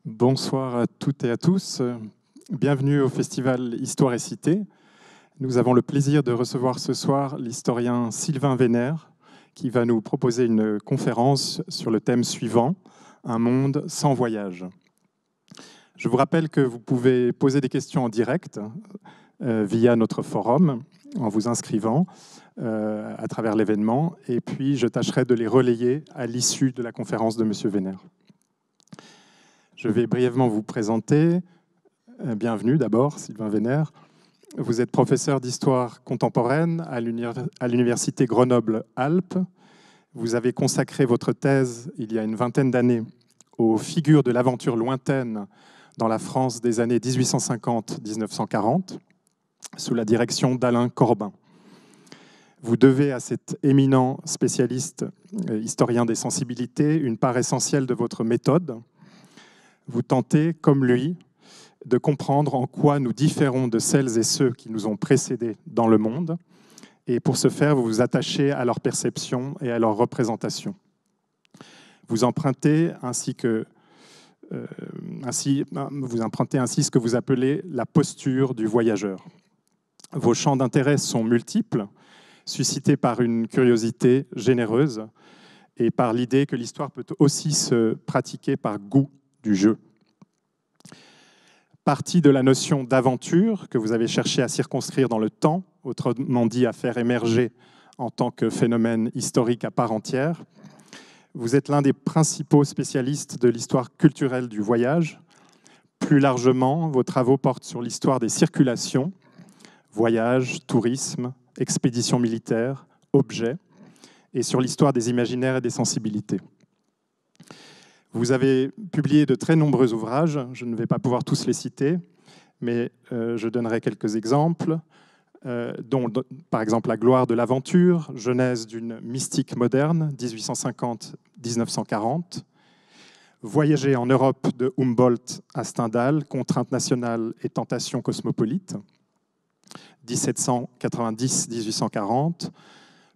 Bonsoir à toutes et à tous. Bienvenue au Festival Histoire et Cité. Nous avons le plaisir de recevoir ce soir l'historien Sylvain Wener qui va nous proposer une conférence sur le thème suivant, un monde sans voyage. Je vous rappelle que vous pouvez poser des questions en direct via notre forum en vous inscrivant à travers l'événement et puis je tâcherai de les relayer à l'issue de la conférence de M. Wener. Je vais brièvement vous présenter. Bienvenue d'abord, Sylvain Wener. Vous êtes professeur d'histoire contemporaine à l'Université Grenoble-Alpes. Vous avez consacré votre thèse il y a une vingtaine d'années aux figures de l'aventure lointaine dans la France des années 1850-1940, sous la direction d'Alain Corbin. Vous devez à cet éminent spécialiste, historien des sensibilités, une part essentielle de votre méthode. Vous tentez, comme lui, de comprendre en quoi nous différons de celles et ceux qui nous ont précédés dans le monde. Et pour ce faire, vous vous attachez à leur perception et à leur représentation. Vous empruntez ainsi ce que vous appelez la posture du voyageur. Vos champs d'intérêt sont multiples, suscités par une curiosité généreuse et par l'idée que l'histoire peut aussi se pratiquer par goût du jeu. Partie de la notion d'aventure que vous avez cherché à circonscrire dans le temps, autrement dit à faire émerger en tant que phénomène historique à part entière, vous êtes l'un des principaux spécialistes de l'histoire culturelle du voyage. Plus largement, vos travaux portent sur l'histoire des circulations, voyage, tourisme, expéditions militaires, objets, et sur l'histoire des imaginaires et des sensibilités. Vous avez publié de très nombreux ouvrages, je ne vais pas pouvoir tous les citer, mais je donnerai quelques exemples, dont par exemple La gloire de l'aventure, genèse d'une mystique moderne, 1850-1940, Voyager en Europe de Humboldt à Stendhal, contraintes nationales et tentations cosmopolites, 1790-1840,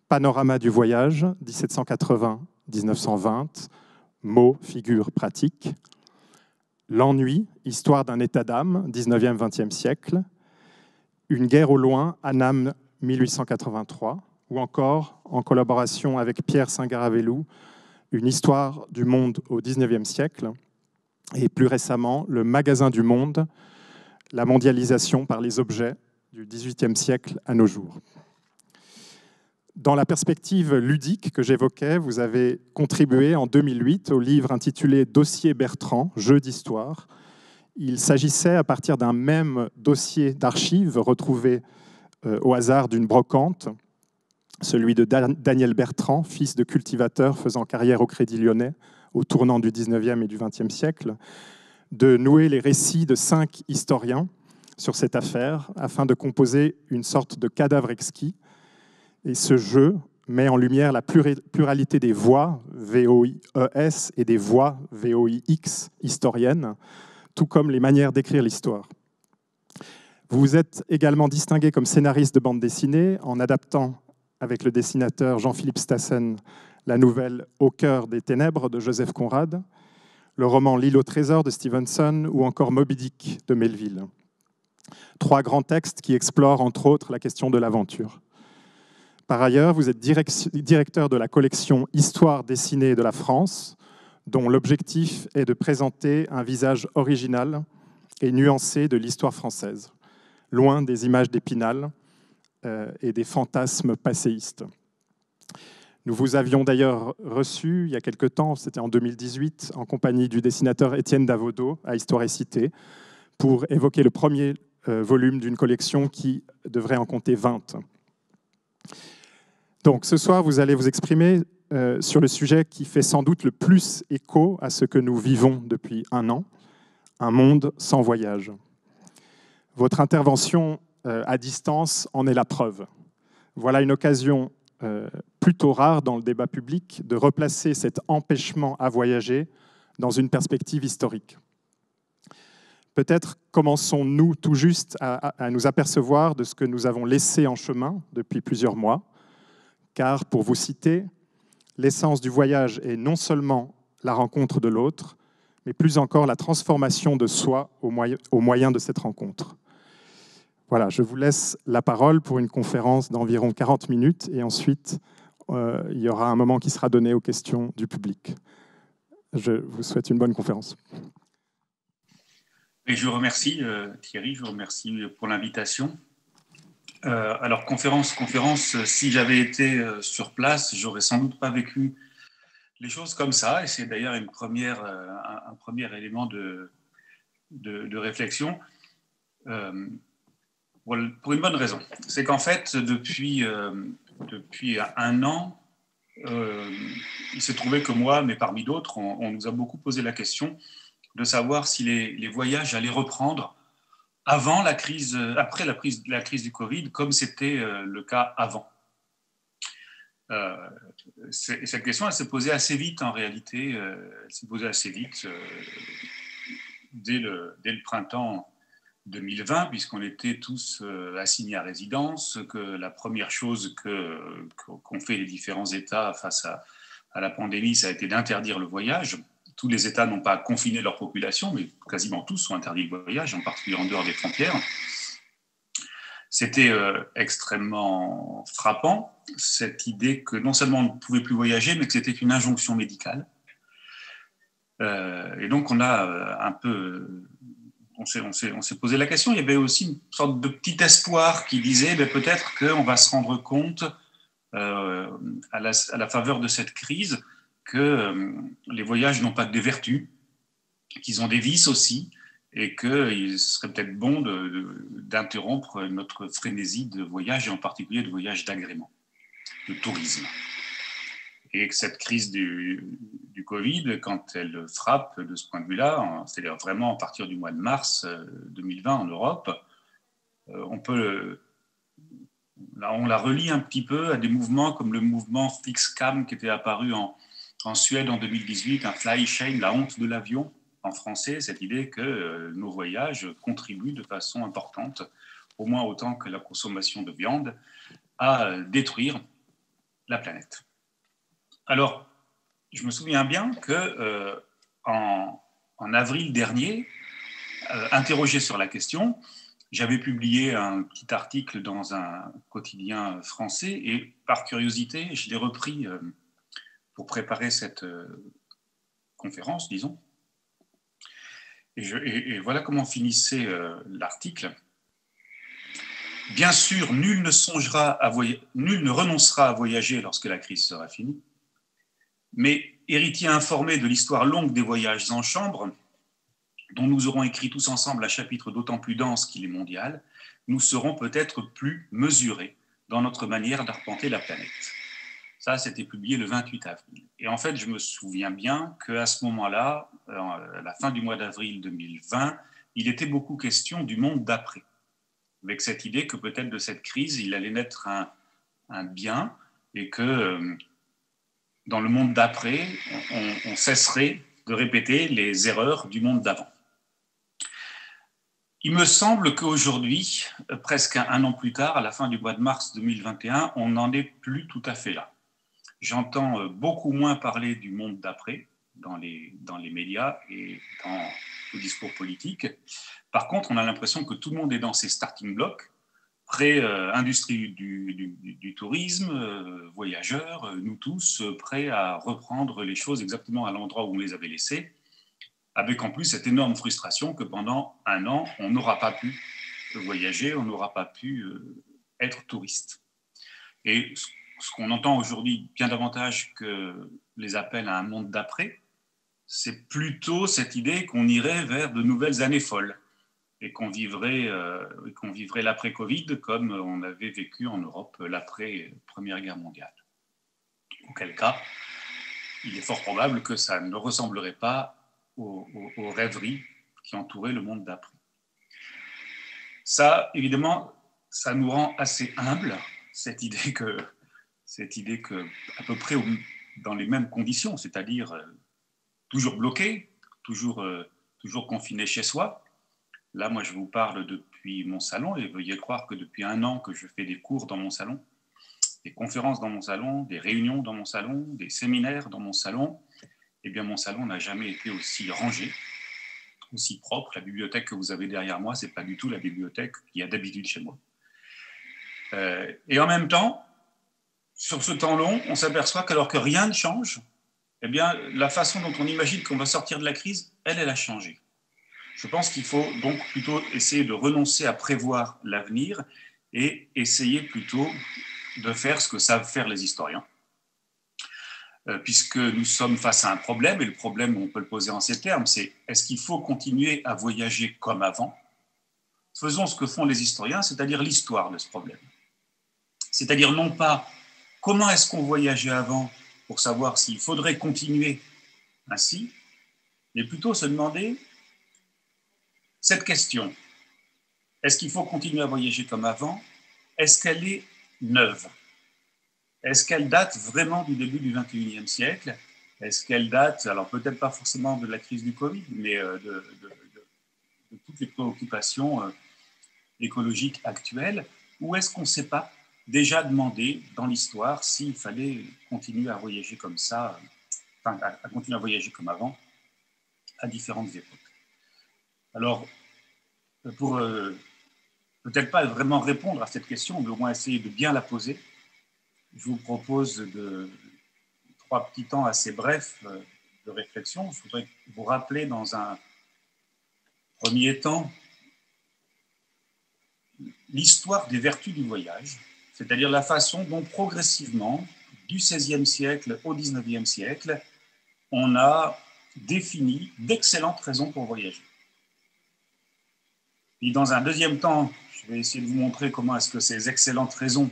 Panorama du voyage, 1780-1920, mots, figures, pratiques. L'ennui, histoire d'un état d'âme, 19e-20e siècle. Une guerre au loin, Annam, 1883. Ou encore, en collaboration avec Pierre Saint-Garavelou, une histoire du monde au 19e siècle. Et plus récemment, le magasin du monde, la mondialisation par les objets du 18e siècle à nos jours. Dans la perspective ludique que j'évoquais, vous avez contribué en 2008 au livre intitulé « Dossier Bertrand, jeu d'histoire ». Il s'agissait, à partir d'un même dossier d'archives retrouvé au hasard d'une brocante, celui de Daniel Bertrand, fils de cultivateur faisant carrière au Crédit Lyonnais au tournant du 19e et du 20e siècle, de nouer les récits de 5 historiens sur cette affaire afin de composer une sorte de cadavre exquis. Et ce jeu met en lumière la pluralité des voix, VOIES, et des voix, VOIX, historiennes, tout comme les manières d'écrire l'histoire. Vous vous êtes également distingué comme scénariste de bande dessinée en adaptant, avec le dessinateur Jean-Philippe Stassen, la nouvelle Au cœur des ténèbres de Joseph Conrad, le roman L'île au trésor de Stevenson ou encore Moby Dick de Melville. 3 grands textes qui explorent entre autres la question de l'aventure. Par ailleurs, vous êtes directeur de la collection Histoire dessinée de la France, dont l'objectif est de présenter un visage original et nuancé de l'histoire française, loin des images d'Épinal et des fantasmes passéistes. Nous vous avions d'ailleurs reçu il y a quelque temps, c'était en 2018, en compagnie du dessinateur Étienne Davodo à Histoire et Cité, pour évoquer le premier volume d'une collection qui devrait en compter 20. Donc ce soir, vous allez vous exprimer sur le sujet qui fait sans doute le plus écho à ce que nous vivons depuis 1 an, un monde sans voyage. Votre intervention à distance en est la preuve. Voilà une occasion plutôt rare dans le débat public de replacer cet empêchement à voyager dans une perspective historique. Peut-être commençons-nous tout juste à nous apercevoir de ce que nous avons laissé en chemin depuis plusieurs mois, car, pour vous citer, l'essence du voyage est non seulement la rencontre de l'autre, mais plus encore la transformation de soi au moyen de cette rencontre. Voilà, je vous laisse la parole pour une conférence d'environ 40 minutes et ensuite il y aura un moment qui sera donné aux questions du public. Je vous souhaite une bonne conférence. Et je vous remercie Thierry, je vous remercie pour l'invitation. Alors conférence, si j'avais été sur place, j'aurais sans doute pas vécu les choses comme ça, et c'est d'ailleurs un premier élément de réflexion, pour une bonne raison. C'est qu'en fait, depuis un an, il s'est trouvé que moi, mais parmi d'autres, on nous a beaucoup posé la question de savoir si les voyages allaient reprendre avant la crise, après la crise du Covid, comme c'était le cas avant. Cette question, elle s'est posée assez vite en réalité. Elle s'est posée assez vite dès le printemps 2020, puisqu'on était tous assignés à résidence, que la première chose qu'ont fait les différents États face à la pandémie, ça a été d'interdire le voyage. Tous les États n'ont pas confiné leur population, mais quasiment tous ont interdit le voyage, en particulier en dehors des frontières. C'était extrêmement frappant, cette idée que non seulement on ne pouvait plus voyager, mais que c'était une injonction médicale. Et donc on a on s'est posé la question. Il y avait aussi une sorte de petit espoir qui disait peut-être qu'on va se rendre compte à la faveur de cette crise que les voyages n'ont pas que des vertus, qu'ils ont des vices aussi, et qu'il serait peut-être bon d'interrompre notre frénésie de voyage, et en particulier de voyage d'agrément, de tourisme. Et que cette crise du Covid, quand elle frappe de ce point de vue-là, c'est-à-dire vraiment à partir du mois de mars 2020 en Europe, on la relie un petit peu à des mouvements comme le mouvement Flixcam qui était apparu en Suède en 2018, un fly shame, la honte de l'avion, en français, cette idée que nos voyages contribuent de façon importante, au moins autant que la consommation de viande, à détruire la planète. Alors, je me souviens bien que en avril dernier, interrogé sur la question, j'avais publié un petit article dans un quotidien français et par curiosité, je l'ai repris pour préparer cette conférence, disons. Et voilà comment finissait l'article. Bien sûr, nul ne renoncera à voyager lorsque la crise sera finie, mais héritier informé de l'histoire longue des voyages en chambre, dont nous aurons écrit tous ensemble un chapitre d'autant plus dense qu'il est mondial, nous serons peut-être plus mesurés dans notre manière d'arpenter la planète. Ça, c'était publié le 28 avril. Et en fait, je me souviens bien qu'à ce moment-là, à la fin du mois d'avril 2020, il était beaucoup question du monde d'après, avec cette idée que peut-être de cette crise, il allait naître un bien et que dans le monde d'après, on cesserait de répéter les erreurs du monde d'avant. Il me semble qu'aujourd'hui, presque un an plus tard, à la fin du mois de mars 2021, on n'en est plus tout à fait là. J'entends beaucoup moins parler du monde d'après dans les médias et dans le discours politique. Par contre, on a l'impression que tout le monde est dans ses starting blocks, prêts, industrie du tourisme, voyageurs, nous tous, prêts à reprendre les choses exactement à l'endroit où on les avait laissées, avec en plus cette énorme frustration que pendant un an, on n'aura pas pu voyager, on n'aura pas pu être touriste. Et ce qu'on entend aujourd'hui bien davantage que les appels à un monde d'après, c'est plutôt cette idée qu'on irait vers de nouvelles années folles et qu'on vivrait l'après-Covid comme on avait vécu en Europe l'après-Première Guerre mondiale. Auquel cas, il est fort probable que ça ne ressemblerait pas aux rêveries qui entouraient le monde d'après. Ça, évidemment, ça nous rend assez humbles, cette idée que à peu près dans les mêmes conditions, c'est-à-dire toujours bloqué, toujours confiné chez soi. Là, moi, je vous parle depuis mon salon et veuillez croire que depuis un an que je fais des cours dans mon salon, des conférences dans mon salon, des réunions dans mon salon, des séminaires dans mon salon, eh bien, mon salon n'a jamais été aussi rangé, aussi propre. La bibliothèque que vous avez derrière moi, ce n'est pas du tout la bibliothèque qu'il y a d'habitude chez moi. Et en même temps, sur ce temps long, on s'aperçoit qu'alors que rien ne change, eh bien, la façon dont on imagine qu'on va sortir de la crise, elle a changé. Je pense qu'il faut donc plutôt essayer de renoncer à prévoir l'avenir et essayer plutôt de faire ce que savent faire les historiens. Puisque nous sommes face à un problème, et le problème, on peut le poser en ces termes, c'est est-ce qu'il faut continuer à voyager comme avant? Faisons ce que font les historiens, c'est-à-dire l'histoire de ce problème. C'est-à-dire non pas comment est-ce qu'on voyageait avant pour savoir s'il faudrait continuer ainsi, mais plutôt se demander cette question. Est-ce qu'il faut continuer à voyager comme avant? Est-ce qu'elle est neuve? Est-ce qu'elle date vraiment du début du XXIe siècle? Est-ce qu'elle date, alors peut-être pas forcément de la crise du Covid, mais de toutes les préoccupations écologiques actuelles? Ou est-ce qu'on ne s'est pas déjà demandé dans l'histoire s'il fallait continuer à voyager comme ça, enfin à continuer à voyager comme avant, à différentes époques? Alors, pour peut-être pas vraiment répondre à cette question, mais au moins essayer de bien la poser, je vous propose 3 petits temps assez brefs de réflexion. Je voudrais vous rappeler dans un premier temps l'histoire des vertus du voyage, c'est-à-dire la façon dont progressivement, du XVIe siècle au XIXe siècle, on a défini d'excellentes raisons pour voyager. Et dans un deuxième temps, je vais essayer de vous montrer comment est-ce que ces excellentes raisons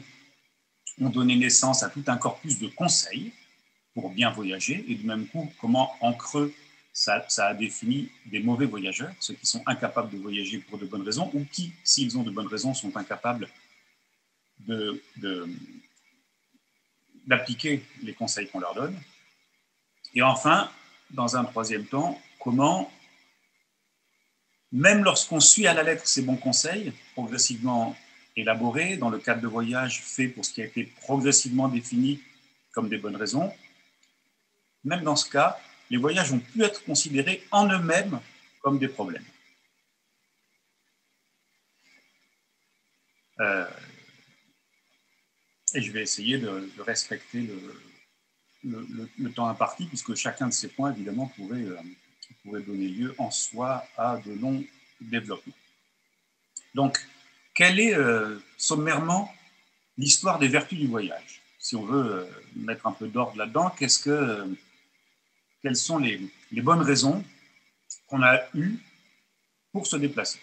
ont donné naissance à tout un corpus de conseils pour bien voyager, et du même coup, comment en creux, ça a défini des mauvais voyageurs, ceux qui sont incapables de voyager pour de bonnes raisons, ou qui, s'ils ont de bonnes raisons, sont incapables d'appliquer les conseils qu'on leur donne. Et enfin, dans un troisième temps, comment, même lorsqu'on suit à la lettre ces bons conseils, progressivement élaborés, dans le cadre de voyages faits pour ce qui a été progressivement défini comme des bonnes raisons, même dans ce cas, les voyages ont pu être considérés en eux-mêmes comme des problèmes. Et je vais essayer de respecter le temps imparti, puisque chacun de ces points, évidemment, pourrait donner lieu en soi à de longs développements. Donc, quelle est sommairement l'histoire des vertus du voyage? Si on veut mettre un peu d'ordre là-dedans, quelles sont les bonnes raisons qu'on a eues pour se déplacer,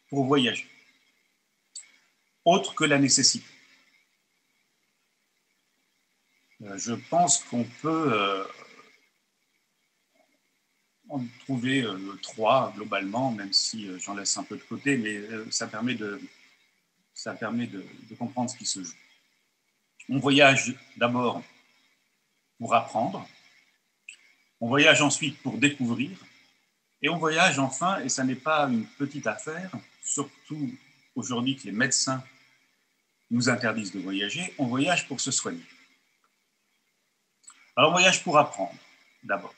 pour voyager, autre que la nécessité? Je pense qu'on peut en trouver 3 globalement, même si j'en laisse un peu de côté, mais ça permet de comprendre ce qui se joue. On voyage d'abord pour apprendre, on voyage ensuite pour découvrir, et on voyage enfin, et ça n'est pas une petite affaire, surtout aujourd'hui que les médecins nous interdisent de voyager, on voyage pour se soigner. Alors on voyage pour apprendre, d'abord.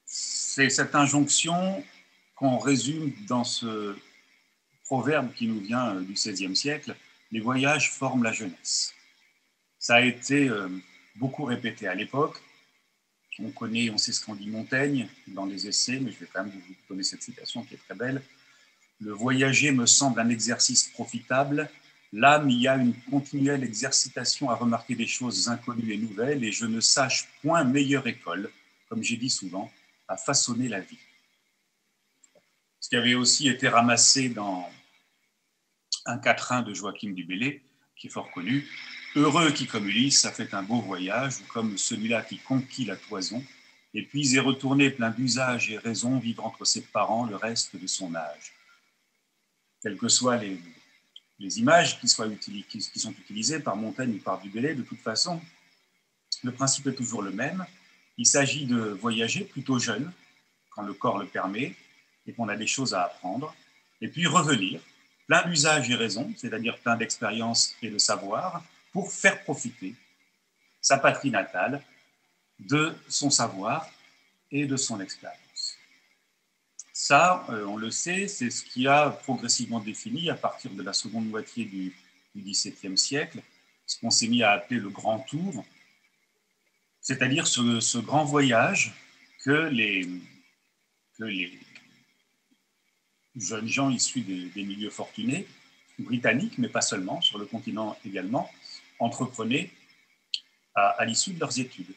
C'est cette injonction qu'on résume dans ce proverbe qui nous vient du XVIe siècle, les voyages forment la jeunesse. Ça a été beaucoup répété à l'époque. On sait ce qu'en dit Montaigne dans les essais, mais je vais quand même vous donner cette citation qui est très belle. Le voyager me semble un exercice profitable. L'âme y a une continuelle exercitation à remarquer des choses inconnues et nouvelles, et je ne sache point meilleure école, comme j'ai dit souvent, à façonner la vie. Ce qui avait aussi été ramassé dans un quatrain de Joachim du Bellay, qui est fort connu. Heureux qui, comme Ulysse, a fait un beau voyage, ou comme celui-là qui conquit la toison, et puis est retourné plein d'usages et raisons, vivre entre ses parents le reste de son âge. Quelles que soient les images qui sont utilisées par Montaigne ou par du Bellay, de toute façon, le principe est toujours le même. Il s'agit de voyager plutôt jeune, quand le corps le permet, et qu'on a des choses à apprendre, et puis revenir, plein d'usages et raisons, c'est-à-dire plein d'expériences et de savoir, pour faire profiter sa patrie natale, de son savoir et de son expérience. Ça, on le sait, c'est ce qui a progressivement défini, à partir de la seconde moitié du XVIIe siècle, ce qu'on s'est mis à appeler le Grand Tour, c'est-à-dire ce grand voyage que les jeunes gens issus des milieux fortunés, britanniques, mais pas seulement, sur le continent également, entreprenaient à l'issue de leurs études.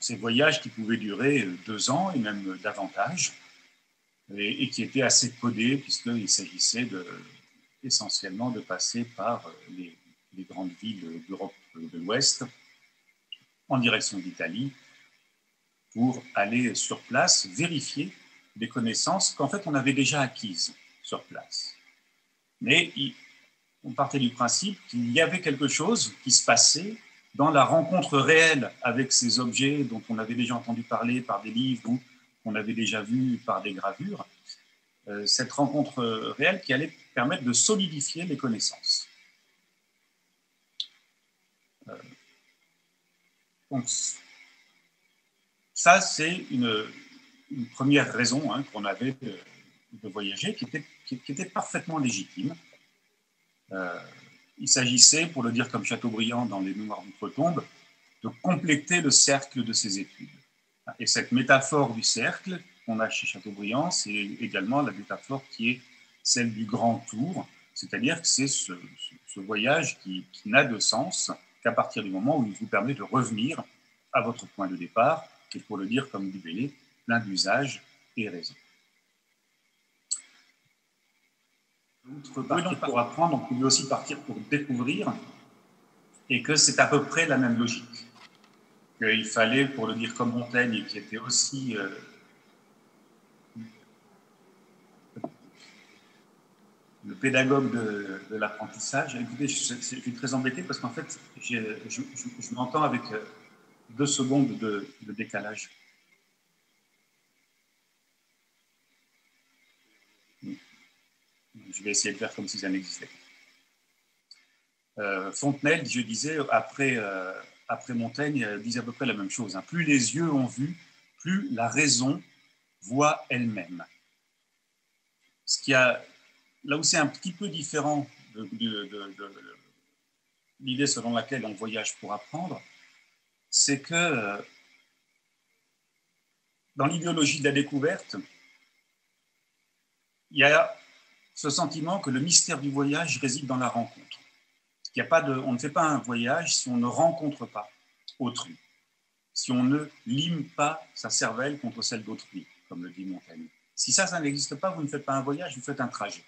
Ces voyages qui pouvaient durer 2 ans et même davantage, et qui étaient assez codés, puisqu'il s'agissait essentiellement de passer par les grandes villes d'Europe de l'Ouest en direction d'Italie pour aller sur place vérifier des connaissances qu'en fait on avait déjà acquises sur place. Mais on partait du principe qu'il y avait quelque chose qui se passait dans la rencontre réelle avec ces objets dont on avait déjà entendu parler par des livres ou qu'on avait déjà vus par des gravures, cette rencontre réelle qui allait permettre de solidifier les connaissances. Donc, ça, c'est une première raison qu'on avait de voyager, qui était parfaitement légitime. Il s'agissait, pour le dire comme Chateaubriand dans Les Mémoires d'outre-tombe, de compléter le cercle de ses études. Et cette métaphore du cercle qu'on a chez Chateaubriand, c'est également la métaphore qui est celle du grand tour, c'est-à-dire que c'est ce voyage qui n'a de sens qu'à partir du moment où il vous permet de revenir à votre point de départ, et pour le dire comme Dubélé, plein d'usage et raison. Partir pour apprendre, on pouvait aussi partir pour découvrir, et que c'est à peu près la même logique. Qu'il fallait, pour le dire comme Montaigne, qui était aussi le pédagogue de l'apprentissage. Écoutez, je suis très embêté parce qu'en fait, je m'entends avec 2 secondes de décalage. Je vais essayer de faire comme si ça n'existait pas. Fontenelle, je disais, après Montaigne, disait à peu près la même chose. Plus les yeux ont vu, plus la raison voit elle-même. Ce qui a, là où c'est un petit peu différent de l'idée selon laquelle on voyage pour apprendre, c'est que dans l'idéologie de la découverte, il y a ce sentiment que le mystère du voyage réside dans la rencontre. On ne fait pas un voyage si on ne rencontre pas autrui, si on ne lime pas sa cervelle contre celle d'autrui, comme le dit Montaigne. Si ça n'existe pas, vous ne faites pas un voyage, vous faites un trajet.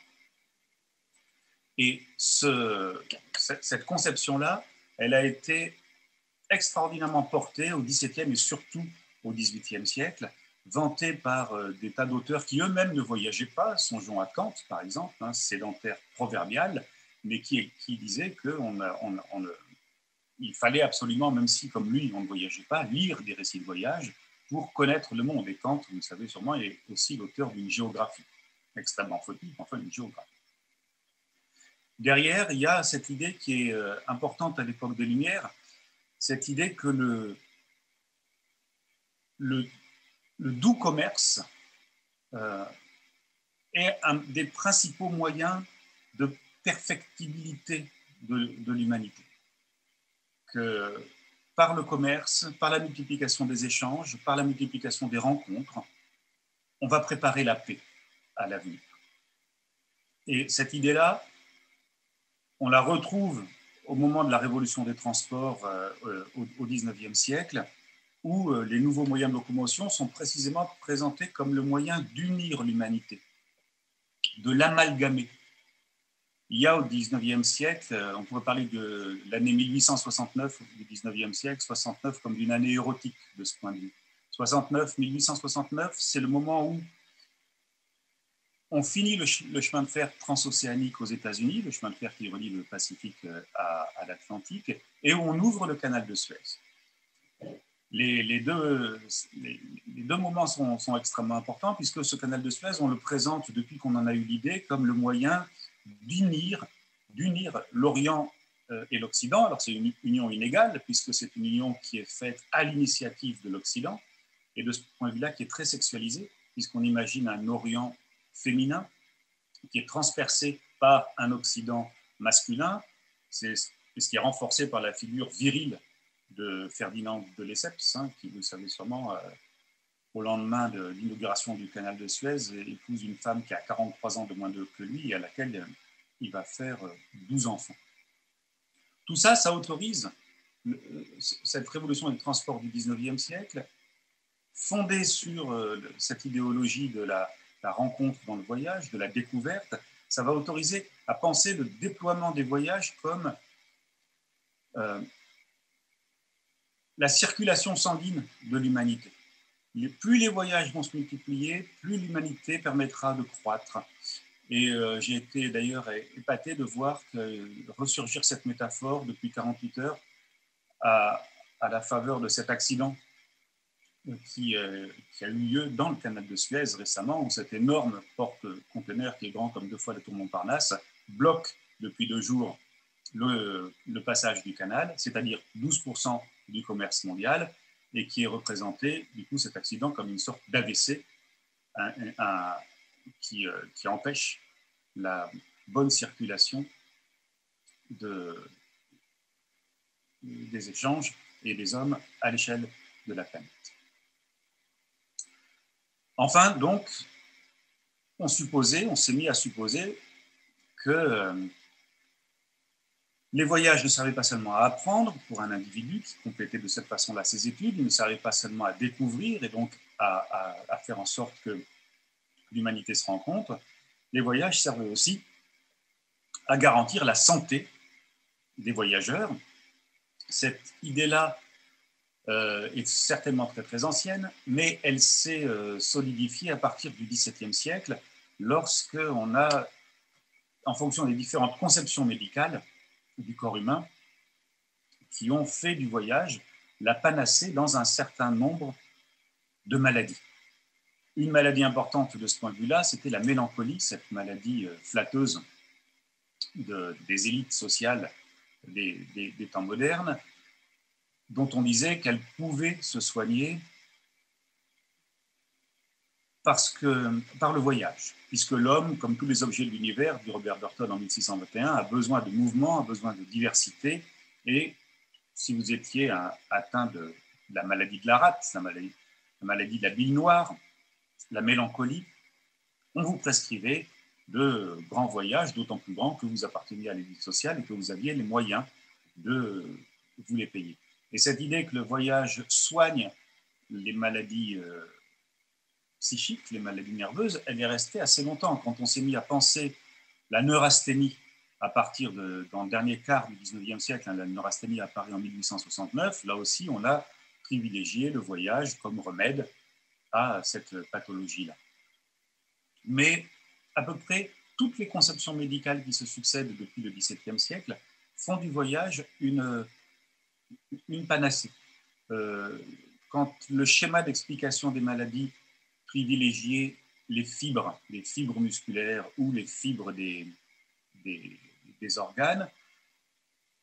Et cette conception-là, elle a été extraordinairement portée au XVIIe et surtout au XVIIIe siècle, vantée par des tas d'auteurs qui eux-mêmes ne voyageaient pas, songeons à Kant par exemple, sédentaire proverbial, mais qui disait qu'il fallait absolument, même si comme lui on ne voyageait pas, lire des récits de voyage pour connaître le monde. Et Kant, vous le savez sûrement, est aussi l'auteur d'une géographie extrêmement fautive, enfin une géographie. Derrière, il y a cette idée qui est importante à l'époque des Lumières, cette idée que le doux commerce est un des principaux moyens de perfectibilité de l'humanité. Que par le commerce, par la multiplication des échanges, par la multiplication des rencontres, on va préparer la paix à l'avenir. Et cette idée-là, on la retrouve au moment de la révolution des transports au XIXe siècle, où les nouveaux moyens de locomotion sont précisément présentés comme le moyen d'unir l'humanité, de l'amalgamer. Il y a au XIXe siècle, on pourrait parler de l'année 1869 du XIXe siècle, 69 comme d'une année érotique de ce point de vue. 1869, c'est le moment où on finit le chemin de fer transocéanique aux États-Unis, le chemin de fer qui relie le Pacifique à l'Atlantique, et où on ouvre le canal de Suez. Les deux moments sont extrêmement importants, puisque ce canal de Suez, on le présente depuis qu'on en a eu l'idée comme le moyen d'unir l'Orient et l'Occident. Alors c'est une union inégale, puisque c'est une union qui est faite à l'initiative de l'Occident, et de ce point de vue-là qui est très sexualisée, puisqu'on imagine un Orient féminin qui est transpercé par un Occident masculin. C'est ce qui est renforcé par la figure virile de Ferdinand de Lesseps, hein, qui, vous le savez sûrement, au lendemain de l'inauguration du canal de Suez, épouse une femme qui a 43 ans de moins que lui et à laquelle il va faire 12 enfants. Tout ça, ça autorise cette révolution des transports du 19e siècle, fondée sur cette idéologie de la rencontre dans le voyage, de la découverte. Ça va autoriser à penser le déploiement des voyages comme la circulation sanguine de l'humanité. Plus les voyages vont se multiplier, plus l'humanité permettra de croître. Et j'ai été d'ailleurs épaté de voir ressurgir cette métaphore depuis 48 heures à la faveur de cet accident qui a eu lieu dans le canal de Suez récemment, où cette énorme porte-conteneur qui est grand comme 2 fois la tour Montparnasse bloque depuis 2 jours le passage du canal, c'est-à-dire 12% du commerce mondial, et qui est représenté, du coup, cet accident comme une sorte d'AVC qui empêche la bonne circulation des échanges et des hommes à l'échelle de la planète. Enfin, donc, on s'est mis à supposer que les voyages ne servaient pas seulement à apprendre pour un individu qui complétait de cette façon-là ses études, ils ne servaient pas seulement à découvrir et donc à faire en sorte que l'humanité se rencontre. Les voyages servaient aussi à garantir la santé des voyageurs. Cette idée-là est certainement très très ancienne, mais elle s'est solidifiée à partir du XVIIe siècle, lorsqu'on a, en fonction des différentes conceptions médicales du corps humain, qui ont fait du voyage la panacée dans un certain nombre de maladies. Une maladie importante de ce point de vue-là, c'était la mélancolie, cette maladie flatteuse des élites sociales des temps modernes, dont on disait qu'elle pouvait se soigner par le voyage, puisque l'homme, comme tous les objets de l'univers, dit Robert Burton en 1621, a besoin de mouvement, a besoin de diversité, et si vous étiez atteint de la maladie de la rate, la maladie de la bile noire, la mélancolie, on vous prescrivait de grands voyages, d'autant plus grands que vous apparteniez à l'élite sociale et que vous aviez les moyens de vous les payer. Et cette idée que le voyage soigne les maladies psychiques, les maladies nerveuses, elle est restée assez longtemps. Quand on s'est mis à penser la neurasthénie à partir dans le dernier quart du 19e siècle, la neurasthénie apparaît en 1869, là aussi on a privilégié le voyage comme remède à cette pathologie-là. Mais à peu près toutes les conceptions médicales qui se succèdent depuis le XVIIe siècle font du voyage une panacée. Quand le schéma d'explication des maladies privilégiait les fibres musculaires ou les fibres des organes,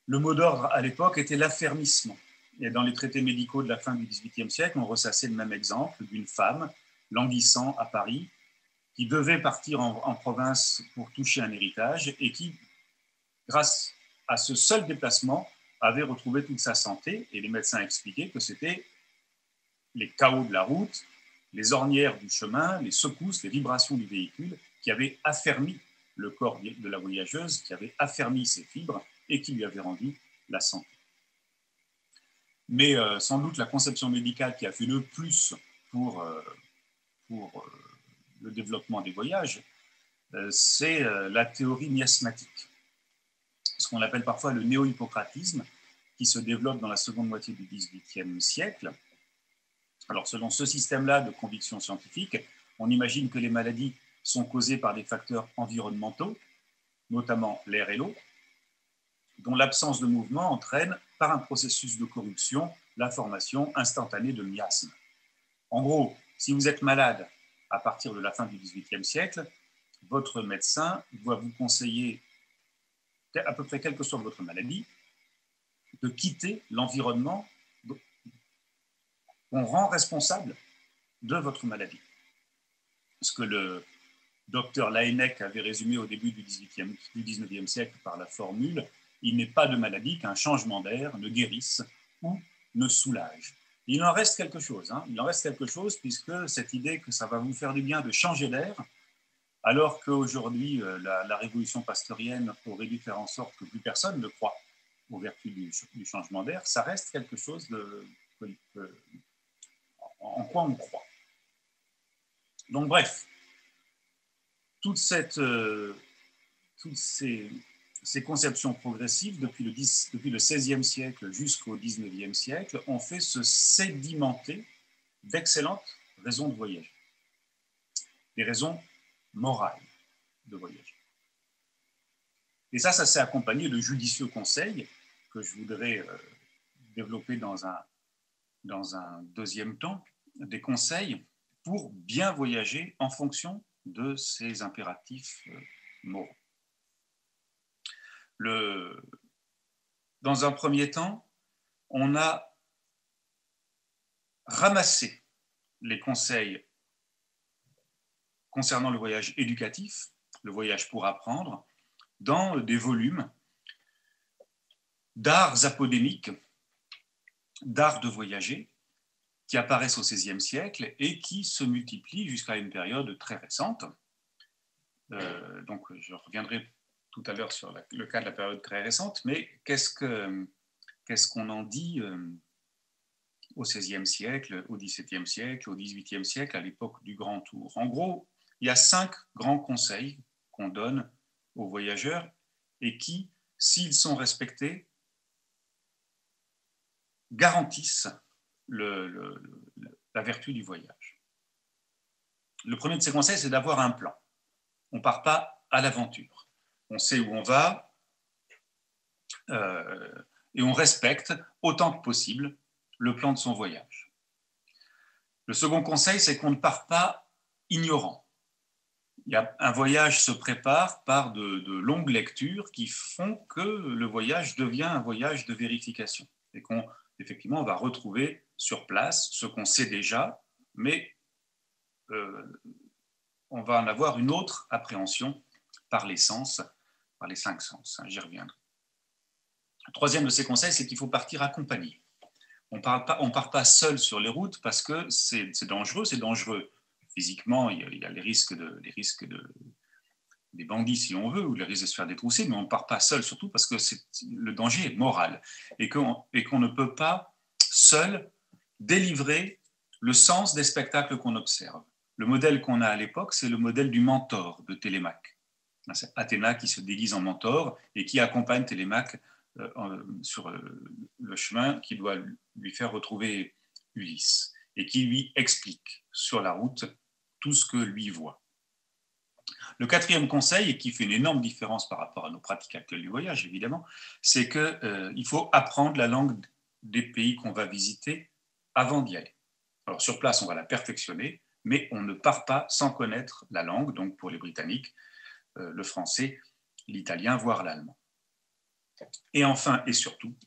le mot d'ordre à l'époque était l'affermissement. Et dans les traités médicaux de la fin du XVIIIe siècle, on ressassait le même exemple d'une femme languissant à Paris qui devait partir en province pour toucher un héritage et qui, grâce à ce seul déplacement, avait retrouvé toute sa santé. Et les médecins expliquaient que c'était les cahots de la route, les ornières du chemin, les secousses, les vibrations du véhicule qui avaient affermi le corps de la voyageuse, qui avaient affermi ses fibres et qui lui avaient rendu la santé. Mais sans doute la conception médicale qui a fait le plus pour le développement des voyages, c'est la théorie miasmatique, ce qu'on appelle parfois le néo-hippocratisme, qui se développe dans la seconde moitié du XVIIIe siècle. Alors, selon ce système-là de conviction scientifique, on imagine que les maladies sont causées par des facteurs environnementaux, notamment l'air et l'eau, dont l'absence de mouvement entraîne, par un processus de corruption, la formation instantanée de miasmes. En gros, si vous êtes malade à partir de la fin du XVIIIe siècle, votre médecin doit vous conseiller, à peu près quelle que soit votre maladie, de quitter l'environnement qu'on rend responsable de votre maladie. Ce que le docteur Laennec avait résumé au début du XIXe siècle par la formule « Il n'est pas de maladie qu'un changement d'air ne guérisse ou ne soulage ». Il en reste quelque chose, hein. Il en reste quelque chose puisque cette idée que ça va vous faire du bien de changer d'air, alors qu'aujourd'hui, la révolution pasteurienne aurait dû faire en sorte que plus personne ne croit aux vertus du changement d'air, ça reste quelque chose en quoi on croit. Donc bref, toutes ces conceptions progressives, depuis le XVIe siècle jusqu'au XIXe siècle, ont fait se sédimenter d'excellentes raisons de voyager. Des raisons morales de voyager. Et ça s'est accompagné de judicieux conseils que je voudrais développer dans un deuxième temps, des conseils pour bien voyager en fonction de ces impératifs moraux. Dans un premier temps, on a ramassé les conseils concernant le voyage éducatif, le voyage pour apprendre, dans des volumes d'arts apodémiques, d'art de voyager, qui apparaissent au XVIe siècle et qui se multiplient jusqu'à une période très récente. Donc, je reviendrai tout à l'heure sur le cas de la période très récente, mais qu'est-ce qu'on en dit au XVIe siècle, au XVIIe siècle, au XVIIIe siècle, à l'époque du Grand Tour? En gros, il y a 5 grands conseils qu'on donne aux voyageurs et qui, s'ils sont respectés, garantissent la vertu du voyage. Le premier de ces conseils, c'est d'avoir un plan. On ne part pas à l'aventure. On sait où on va et on respecte autant que possible le plan de son voyage. Le second conseil, c'est qu'on ne part pas ignorant. Un voyage se prépare par de longues lectures qui font que le voyage devient un voyage de vérification et qu'effectivement, on va retrouver sur place ce qu'on sait déjà, mais on va en avoir une autre appréhension par les sens, par les 5 sens. J'y reviendrai. Le troisième de ces conseils, c'est qu'il faut partir accompagné. On ne part pas seul sur les routes parce que c'est dangereux. Physiquement, il y a les risques des bandits, si on veut, ou les risques de se faire détrousser, mais on ne part pas seul, surtout parce que le danger est moral et qu'on ne peut pas seul délivrer le sens des spectacles qu'on observe. Le modèle qu'on a à l'époque, c'est le modèle du mentor de Télémaque. C'est Athéna qui se déguise en mentor et qui accompagne Télémaque sur le chemin qui doit lui faire retrouver Ulysse et qui lui explique sur la route tout ce que lui voit. Le quatrième conseil, et qui fait une énorme différence par rapport à nos pratiques actuelles du voyage, évidemment, c'est qu'il faut apprendre la langue des pays qu'on va visiter avant d'y aller. Alors sur place, on va la perfectionner, mais on ne part pas sans connaître la langue, donc pour les Britanniques, le français, l'italien, voire l'allemand. Et enfin, et surtout,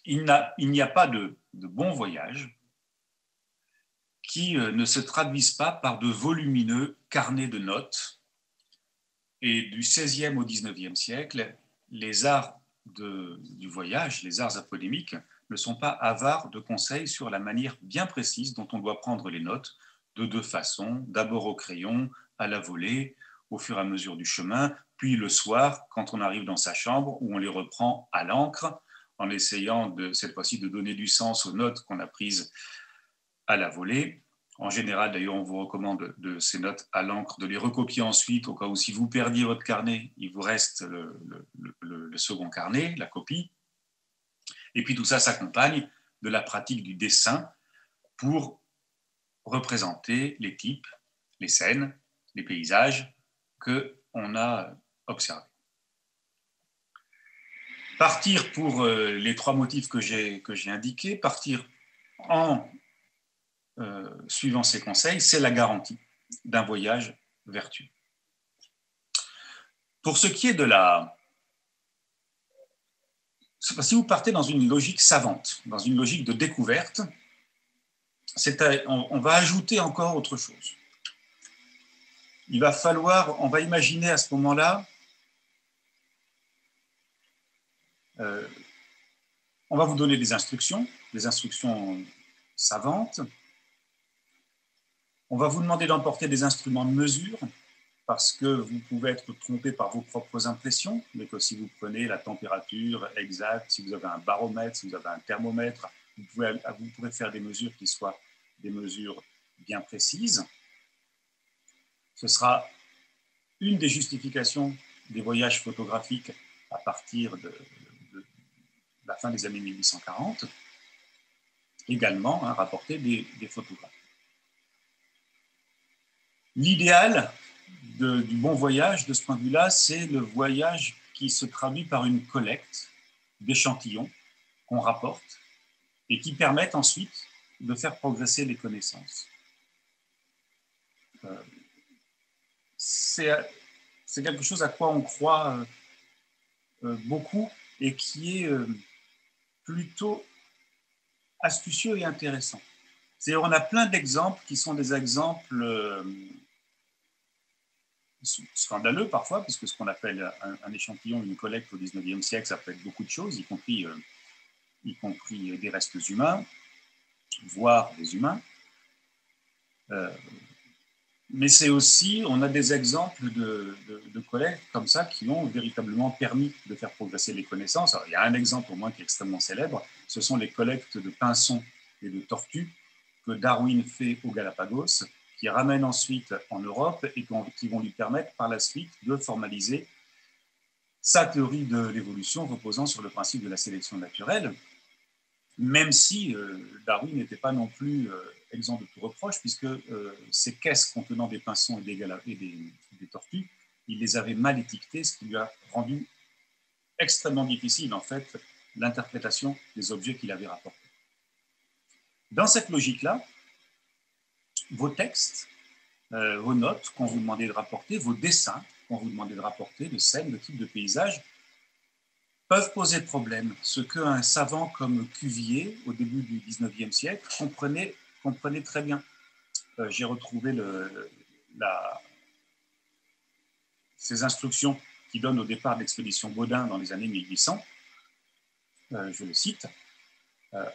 il n'y a pas de bon voyage qui ne se traduisent pas par de volumineux carnets de notes. Et du XVIe au XIXe siècle, les arts du voyage, les arts apodémiques, ne sont pas avares de conseils sur la manière bien précise dont on doit prendre les notes de 2 façons, d'abord au crayon, à la volée, au fur et à mesure du chemin, puis le soir, quand on arrive dans sa chambre, où on les reprend à l'encre, en essayant cette fois-ci de donner du sens aux notes qu'on a prises à la volée. En général, d'ailleurs, on vous recommande de ces notes à l'encre de les recopier ensuite, au cas où si vous perdiez votre carnet, il vous reste le second carnet, la copie. Et puis tout ça s'accompagne de la pratique du dessin pour représenter les types, les scènes, les paysages qu'on a observés. Partir pour les 3 motifs que j'ai indiqués, partir en suivant ces conseils, c'est la garantie d'un voyage vertueux. Pour ce qui est de si vous partez dans une logique savante, dans une logique de découverte, on va ajouter encore autre chose. On va imaginer à ce moment-là, on va vous donner des instructions savantes. On va vous demander d'emporter des instruments de mesure, parce que vous pouvez être trompé par vos propres impressions, mais que si vous prenez la température exacte, si vous avez un baromètre, si vous avez un thermomètre, vous pourrez faire des mesures qui soient des mesures bien précises. Ce sera une des justifications des voyages photographiques à partir de la fin des années 1840, également rapporter des photographes. L'idéal du bon voyage, de ce point de vue-là, c'est le voyage qui se traduit par une collecte d'échantillons qu'on rapporte et qui permettent ensuite de faire progresser les connaissances. C'est quelque chose à quoi on croit beaucoup et qui est plutôt astucieux et intéressant. On a plein d'exemples qui sont des exemples scandaleux parfois, puisque ce qu'on appelle un échantillon, une collecte au XIXe siècle, ça peut être beaucoup de choses, y compris des restes humains, voire des humains. Mais c'est aussi, on a des exemples de collectes comme ça qui ont véritablement permis de faire progresser les connaissances. Alors, il y a un exemple au moins qui est extrêmement célèbre, ce sont les collectes de pinsons et de tortues que Darwin fait aux Galapagos, qui ramènent ensuite en Europe et qui vont lui permettre par la suite de formaliser sa théorie de l'évolution reposant sur le principe de la sélection naturelle, même si Darwin n'était pas non plus exempt de tout reproche, puisque ces caisses contenant des pinsons et des tortues, il les avait mal étiquetées, ce qui lui a rendu extrêmement difficile, en fait, l'interprétation des objets qu'il avait rapportés. Dans cette logique-là, vos textes, vos notes qu'on vous demandait de rapporter, vos dessins qu'on vous demandait de rapporter, de scènes, de types de paysages, peuvent poser problème. Ce qu'un savant comme Cuvier, au début du XIXe siècle, comprenait très bien. J'ai retrouvé ces instructions qui donnent au départ de l'expédition Baudin dans les années 1800. Je le cite.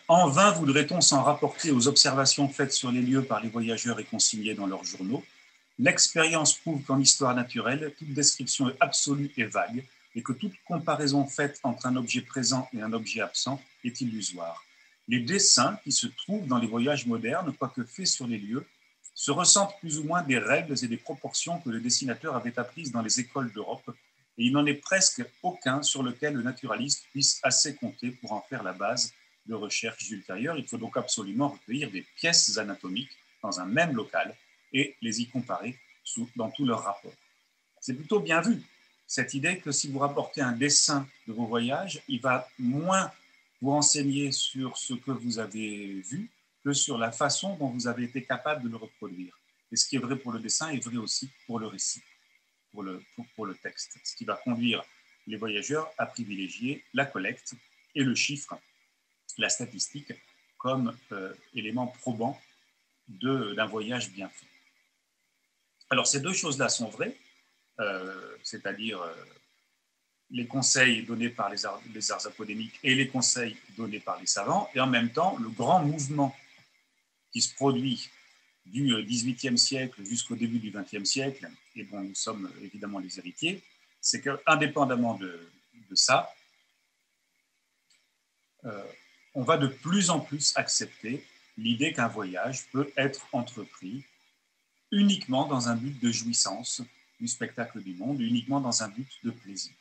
En vain voudrait-on s'en rapporter aux observations faites sur les lieux par les voyageurs et consignées dans leurs journaux. L'expérience prouve qu'en histoire naturelle, toute description est absolue et vague, et que toute comparaison faite entre un objet présent et un objet absent est illusoire. Les dessins qui se trouvent dans les voyages modernes, quoique faits sur les lieux, se ressentent plus ou moins des règles et des proportions que le dessinateur avait apprises dans les écoles d'Europe, et il n'en est presque aucun sur lequel le naturaliste puisse assez compter pour en faire la base de recherches ultérieures. Il faut donc absolument recueillir des pièces anatomiques dans un même local et les y comparer dans tous leurs rapports. C'est plutôt bien vu, cette idée que si vous rapportez un dessin de vos voyages, il va moins vous renseigner sur ce que vous avez vu que sur la façon dont vous avez été capable de le reproduire. Et ce qui est vrai pour le dessin est vrai aussi pour le récit, pour le texte, ce qui va conduire les voyageurs à privilégier la collecte et le chiffre, la statistique, comme élément probant d'un voyage bien fait. Alors ces deux choses-là sont vraies, c'est-à-dire les conseils donnés par les arts académiques et les conseils donnés par les savants, et en même temps le grand mouvement qui se produit du XVIIIe siècle jusqu'au début du XXe siècle, et dont nous sommes évidemment les héritiers, c'est qu'indépendamment de ça, on va de plus en plus accepter l'idée qu'un voyage peut être entrepris uniquement dans un but de jouissance du spectacle du monde, uniquement dans un but de plaisir.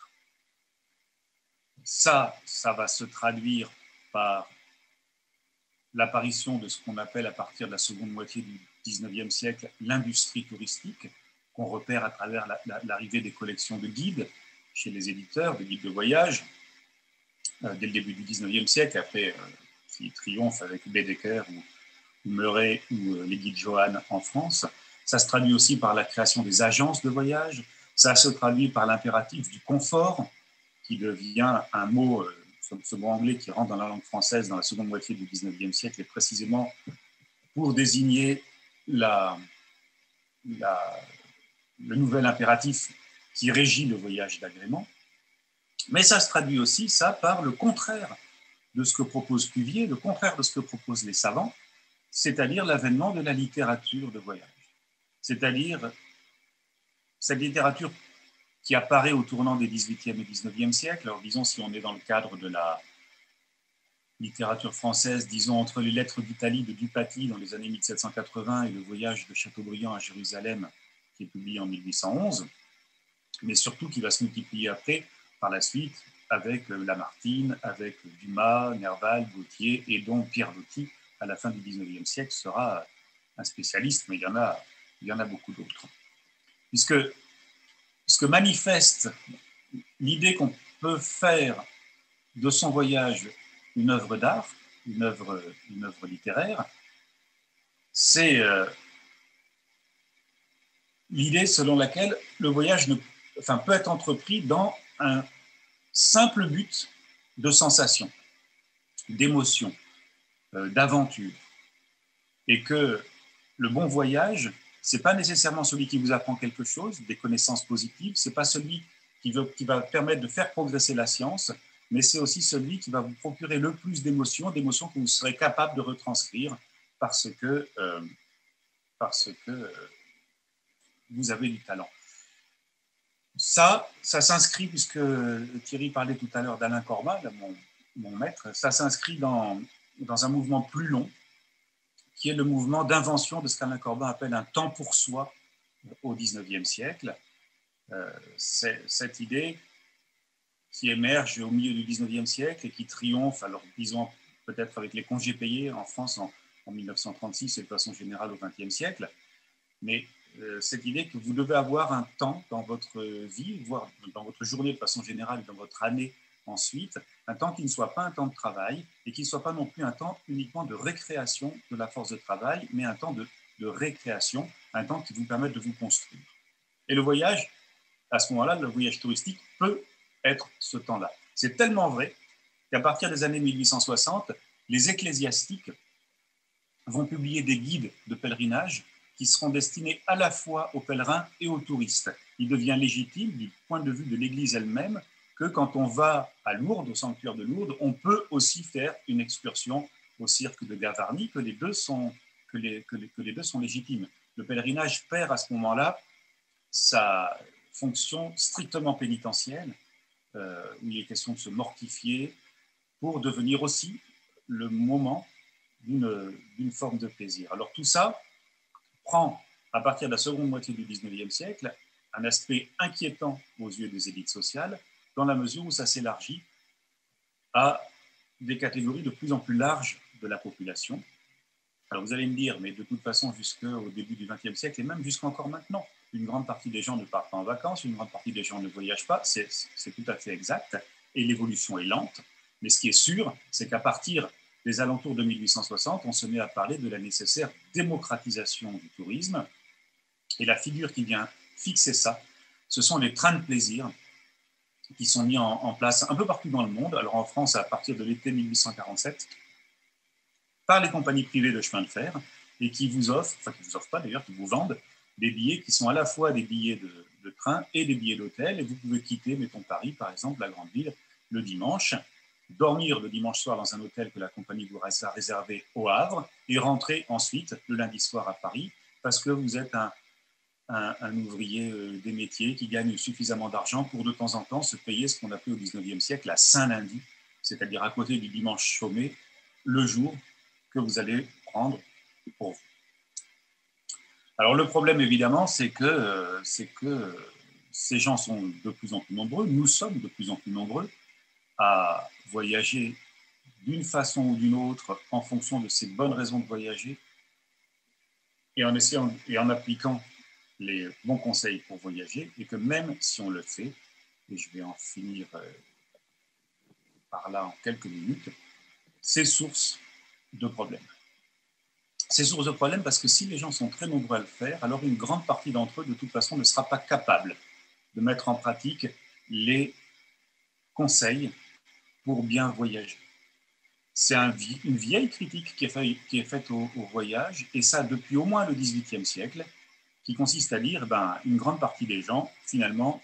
Ça va se traduire par l'apparition de ce qu'on appelle à partir de la seconde moitié du XIXe siècle l'industrie touristique, qu'on repère à travers l'arrivée des collections de guides chez les éditeurs, de guides de voyage, dès le début du XIXe siècle, après qui triomphe avec Baedeker ou Meuret ou les guides Johan en France. Ça se traduit aussi par la création des agences de voyage, ça se traduit par l'impératif du confort, qui devient un mot ce mot anglais qui rentre dans la langue française dans la seconde moitié du XIXe siècle, est précisément pour désigner le nouvel impératif qui régit le voyage d'agrément. Mais ça se traduit aussi, ça, par le contraire de ce que propose Cuvier, le contraire de ce que proposent les savants, c'est-à-dire l'avènement de la littérature de voyage. C'est-à-dire cette littérature qui apparaît au tournant des XVIIIe et XIXe siècles. Alors disons, si on est dans le cadre de la littérature française, disons entre les lettres d'Italie de Dupaty dans les années 1780 et le voyage de Chateaubriand à Jérusalem qui est publié en 1811, mais surtout qui va se multiplier après, par la suite, avec Lamartine, avec Dumas, Nerval, Gautier, et dont Pierre Loti, à la fin du XIXe siècle, sera un spécialiste, mais il y en a beaucoup d'autres. Puisque ce que manifeste l'idée qu'on peut faire de son voyage une œuvre d'art, une œuvre littéraire, c'est l'idée selon laquelle le voyage peut être entrepris dans un simple but de sensation, d'émotion, d'aventure. Et que le bon voyage, ce n'est pas nécessairement celui qui vous apprend quelque chose, des connaissances positives, ce n'est pas celui qui va permettre de faire progresser la science, mais c'est aussi celui qui va vous procurer le plus d'émotions que vous serez capable de retranscrire parce que vous avez du talent. Ça s'inscrit, puisque Thierry parlait tout à l'heure d'Alain Corbin, mon maître, ça s'inscrit dans un mouvement plus long, qui est le mouvement d'invention de ce qu'Alain Corbin appelle un temps pour soi au XIXe siècle. Cette idée qui émerge au milieu du XIXe siècle et qui triomphe, alors disons peut-être avec les congés payés en France en 1936 et de façon générale au XXe siècle, mais cette idée que vous devez avoir un temps dans votre vie, voire dans votre journée de façon générale, dans votre année ensuite, un temps qui ne soit pas un temps de travail et qui ne soit pas non plus un temps uniquement de récréation de la force de travail, mais un temps de récréation, un temps qui vous permette de vous construire. Et le voyage, à ce moment-là, le voyage touristique peut être ce temps-là. C'est tellement vrai qu'à partir des années 1860, les ecclésiastiques vont publier des guides de pèlerinage qui seront destinés à la fois aux pèlerins et aux touristes. Il devient légitime, du point de vue de l'Église elle-même, que quand on va à Lourdes, au sanctuaire de Lourdes, on peut aussi faire une excursion au cirque de Gavarnie, que les deux sont légitimes. Le pèlerinage perd à ce moment-là sa fonction strictement pénitentielle, où il est question de se mortifier, pour devenir aussi le moment d'une forme de plaisir. Alors tout ça prend, à partir de la seconde moitié du XIXe siècle, un aspect inquiétant aux yeux des élites sociales, dans la mesure où ça s'élargit à des catégories de plus en plus larges de la population. Alors vous allez me dire, mais de toute façon, jusqu'au début du XXe siècle, et même jusqu'encore maintenant, une grande partie des gens ne partent pas en vacances, une grande partie des gens ne voyagent pas, c'est tout à fait exact, et l'évolution est lente, mais ce qui est sûr, c'est qu'à partir des alentours de 1860, on se met à parler de la nécessaire démocratisation du tourisme, et la figure qui vient fixer ça, ce sont les trains de plaisir qui sont mis en place un peu partout dans le monde, alors en France à partir de l'été 1847, par les compagnies privées de chemin de fer, et qui vous offrent, enfin qui ne vous offrent pas d'ailleurs, qui vous vendent des billets qui sont à la fois des billets de train et des billets d'hôtel, et vous pouvez quitter, mettons Paris par exemple, la grande ville, le dimanche, dormir le dimanche soir dans un hôtel que la compagnie vous a réservé au Havre, et rentrer ensuite le lundi soir à Paris, parce que vous êtes un ouvrier des métiers qui gagne suffisamment d'argent pour de temps en temps se payer ce qu'on appelait au XIXe siècle la Saint-Lundi, c'est-à-dire à côté du dimanche chômé, le jour que vous allez prendre pour vous. Alors le problème évidemment, c'est que ces gens sont de plus en plus nombreux, nous sommes de plus en plus nombreux à voyager d'une façon ou d'une autre en fonction de ces bonnes raisons de voyager et en essayant et en appliquant les bons conseils pour voyager, et que même si on le fait, et je vais en finir par là en quelques minutes, c'est source de problèmes. C'est source de problèmes parce que si les gens sont très nombreux à le faire, alors une grande partie d'entre eux, de toute façon, ne sera pas capable de mettre en pratique les conseils pour bien voyager. C'est une vieille critique qui est faite au voyage, et ça depuis au moins le XVIIIe siècle, qui consiste à dire une grande partie des gens, finalement,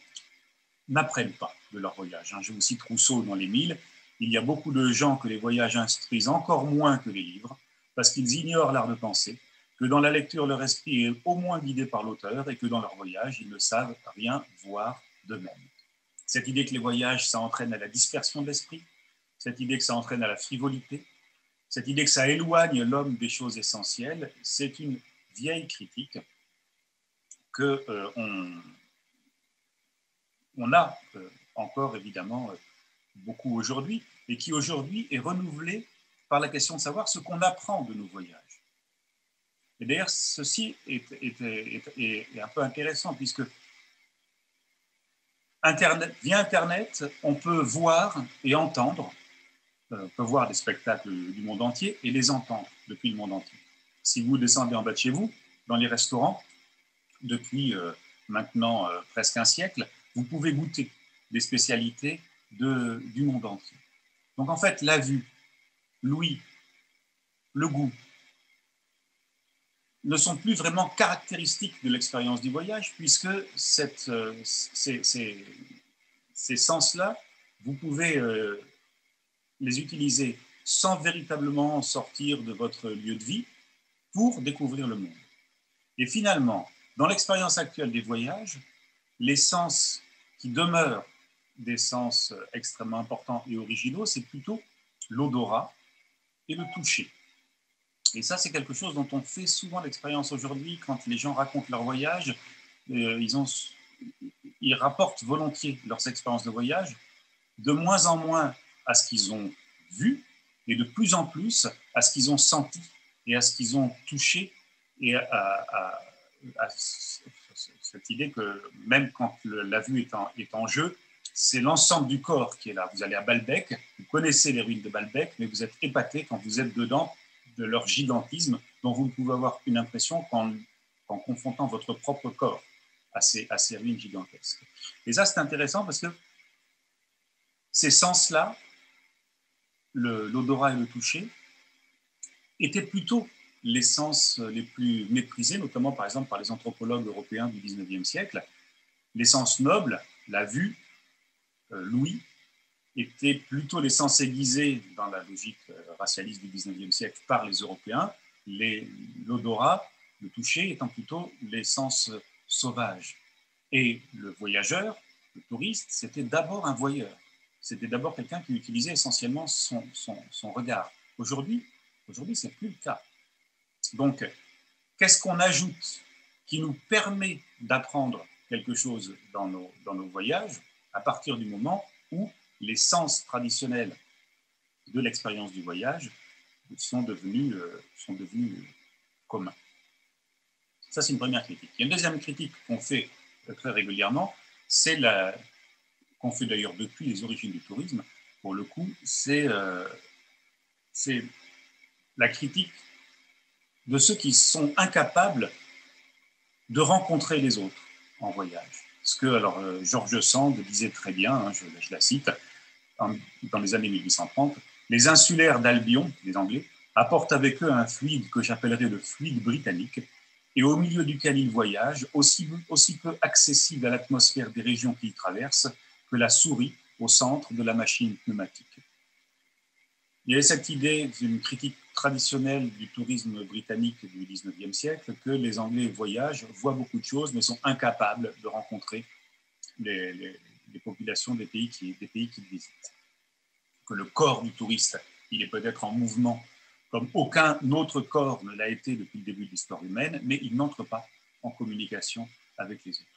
n'apprennent pas de leur voyage. Je vous cite Rousseau dans les Mille. Il y a beaucoup de gens que les voyages instruisent encore moins que les livres, parce qu'ils ignorent l'art de penser, que dans la lecture, leur esprit est au moins guidé par l'auteur, et que dans leur voyage, ils ne savent rien voir d'eux-mêmes. Cette idée que les voyages, ça entraîne à la dispersion de l'esprit, cette idée que ça entraîne à la frivolité, cette idée que ça éloigne l'homme des choses essentielles, c'est une vieille critique que on a encore évidemment beaucoup aujourd'hui, et qui aujourd'hui est renouvelée par la question de savoir ce qu'on apprend de nos voyages. Et d'ailleurs, ceci est un peu intéressant, puisque via Internet, on peut voir et entendre, on peut voir des spectacles du monde entier et les entendre depuis le monde entier. Si vous descendez en bas de chez vous, dans les restaurants, depuis maintenant presque un siècle, vous pouvez goûter des spécialités du monde entier. Donc en fait, la vue, l'ouïe, le goût ne sont plus vraiment caractéristiques de l'expérience du voyage, puisque ces sens-là, vous pouvez les utiliser sans véritablement sortir de votre lieu de vie pour découvrir le monde. Et finalement, dans l'expérience actuelle des voyages, les sens qui demeurent des sens extrêmement importants et originaux, c'est plutôt l'odorat et le toucher. Et ça, c'est quelque chose dont on fait souvent l'expérience aujourd'hui quand les gens racontent leur voyage. Ils rapportent volontiers leurs expériences de voyage, de moins en moins à ce qu'ils ont vu, et de plus en plus à ce qu'ils ont senti et à ce qu'ils ont touché, et à cette idée que même quand la vue est en jeu, c'est l'ensemble du corps qui est là. Vous allez à Balbec, vous connaissez les ruines de Balbec, mais vous êtes épaté quand vous êtes dedans de leur gigantisme, dont vous ne pouvez avoir qu'une impression qu'en confrontant votre propre corps à ces ruines gigantesques. Et ça, c'est intéressant parce que ces sens-là, l'odorat et le toucher, étaient plutôt les sens les plus méprisés, notamment par exemple par les anthropologues européens du XIXe siècle. Les sens nobles, la vue, l'ouïe, étaient plutôt les sens aiguisés dans la logique racialiste du XIXe siècle par les Européens, l'odorat, le toucher étant plutôt les sens sauvages. Et le voyageur, le touriste, c'était d'abord un voyeur. C'était d'abord quelqu'un qui utilisait essentiellement son regard. Aujourd'hui, ce n'est plus le cas. Donc, qu'est-ce qu'on ajoute qui nous permet d'apprendre quelque chose dans nos voyages à partir du moment où les sens traditionnels de l'expérience du voyage sont devenus communs? Ça, c'est une première critique. Il y a une deuxième critique qu'on fait très régulièrement, qu'on fait d'ailleurs depuis les origines du tourisme, pour le coup, c'est la critique de ceux qui sont incapables de rencontrer les autres en voyage. Ce que George Sand disait très bien, je la cite, dans les années 1830, les insulaires d'Albion, les Anglais, apportent avec eux un fluide que j'appellerais le fluide britannique, et au milieu duquel ils voyagent, aussi peu accessible à l'atmosphère des régions qu'ils traversent que la souris au centre de la machine pneumatique. Il y avait cette idée d'une critique traditionnelle du tourisme britannique du XIXe siècle, que les Anglais voyagent, voient beaucoup de choses, mais sont incapables de rencontrer les populations des pays qu'ils visitent. Que le corps du touriste, il est peut-être en mouvement comme aucun autre corps ne l'a été depuis le début de l'histoire humaine, mais il n'entre pas en communication avec les autres.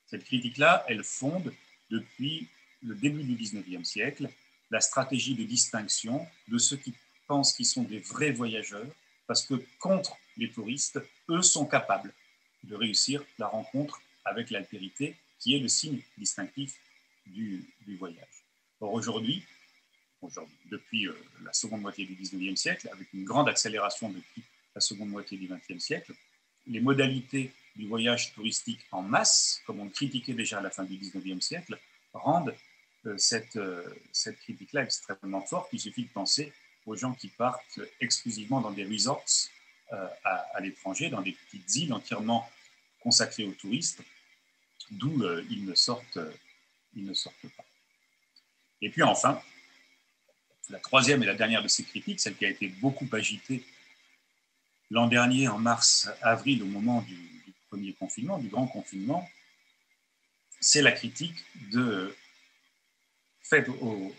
Cette critique-là, elle fonde depuis le début du XIXe siècle la stratégie de distinction de ceux qui pensent qu'ils sont des vrais voyageurs, parce que contre les touristes, eux sont capables de réussir la rencontre avec l'altérité, qui est le signe distinctif du voyage. Or aujourd'hui, depuis la seconde moitié du XIXe siècle, avec une grande accélération depuis la seconde moitié du XXe siècle, les modalités du voyage touristique en masse, comme on le critiquait déjà à la fin du XIXe siècle, rendent cette critique-là extrêmement forte. Il suffit de penser aux gens qui partent exclusivement dans des resorts à l'étranger, dans des petites îles entièrement consacrées aux touristes, d'où ils ne sortent pas. Et puis enfin, la troisième et la dernière de ces critiques, celle qui a été beaucoup agitée l'an dernier, en mars-avril, au moment du premier confinement, du grand confinement, c'est la critique faite aux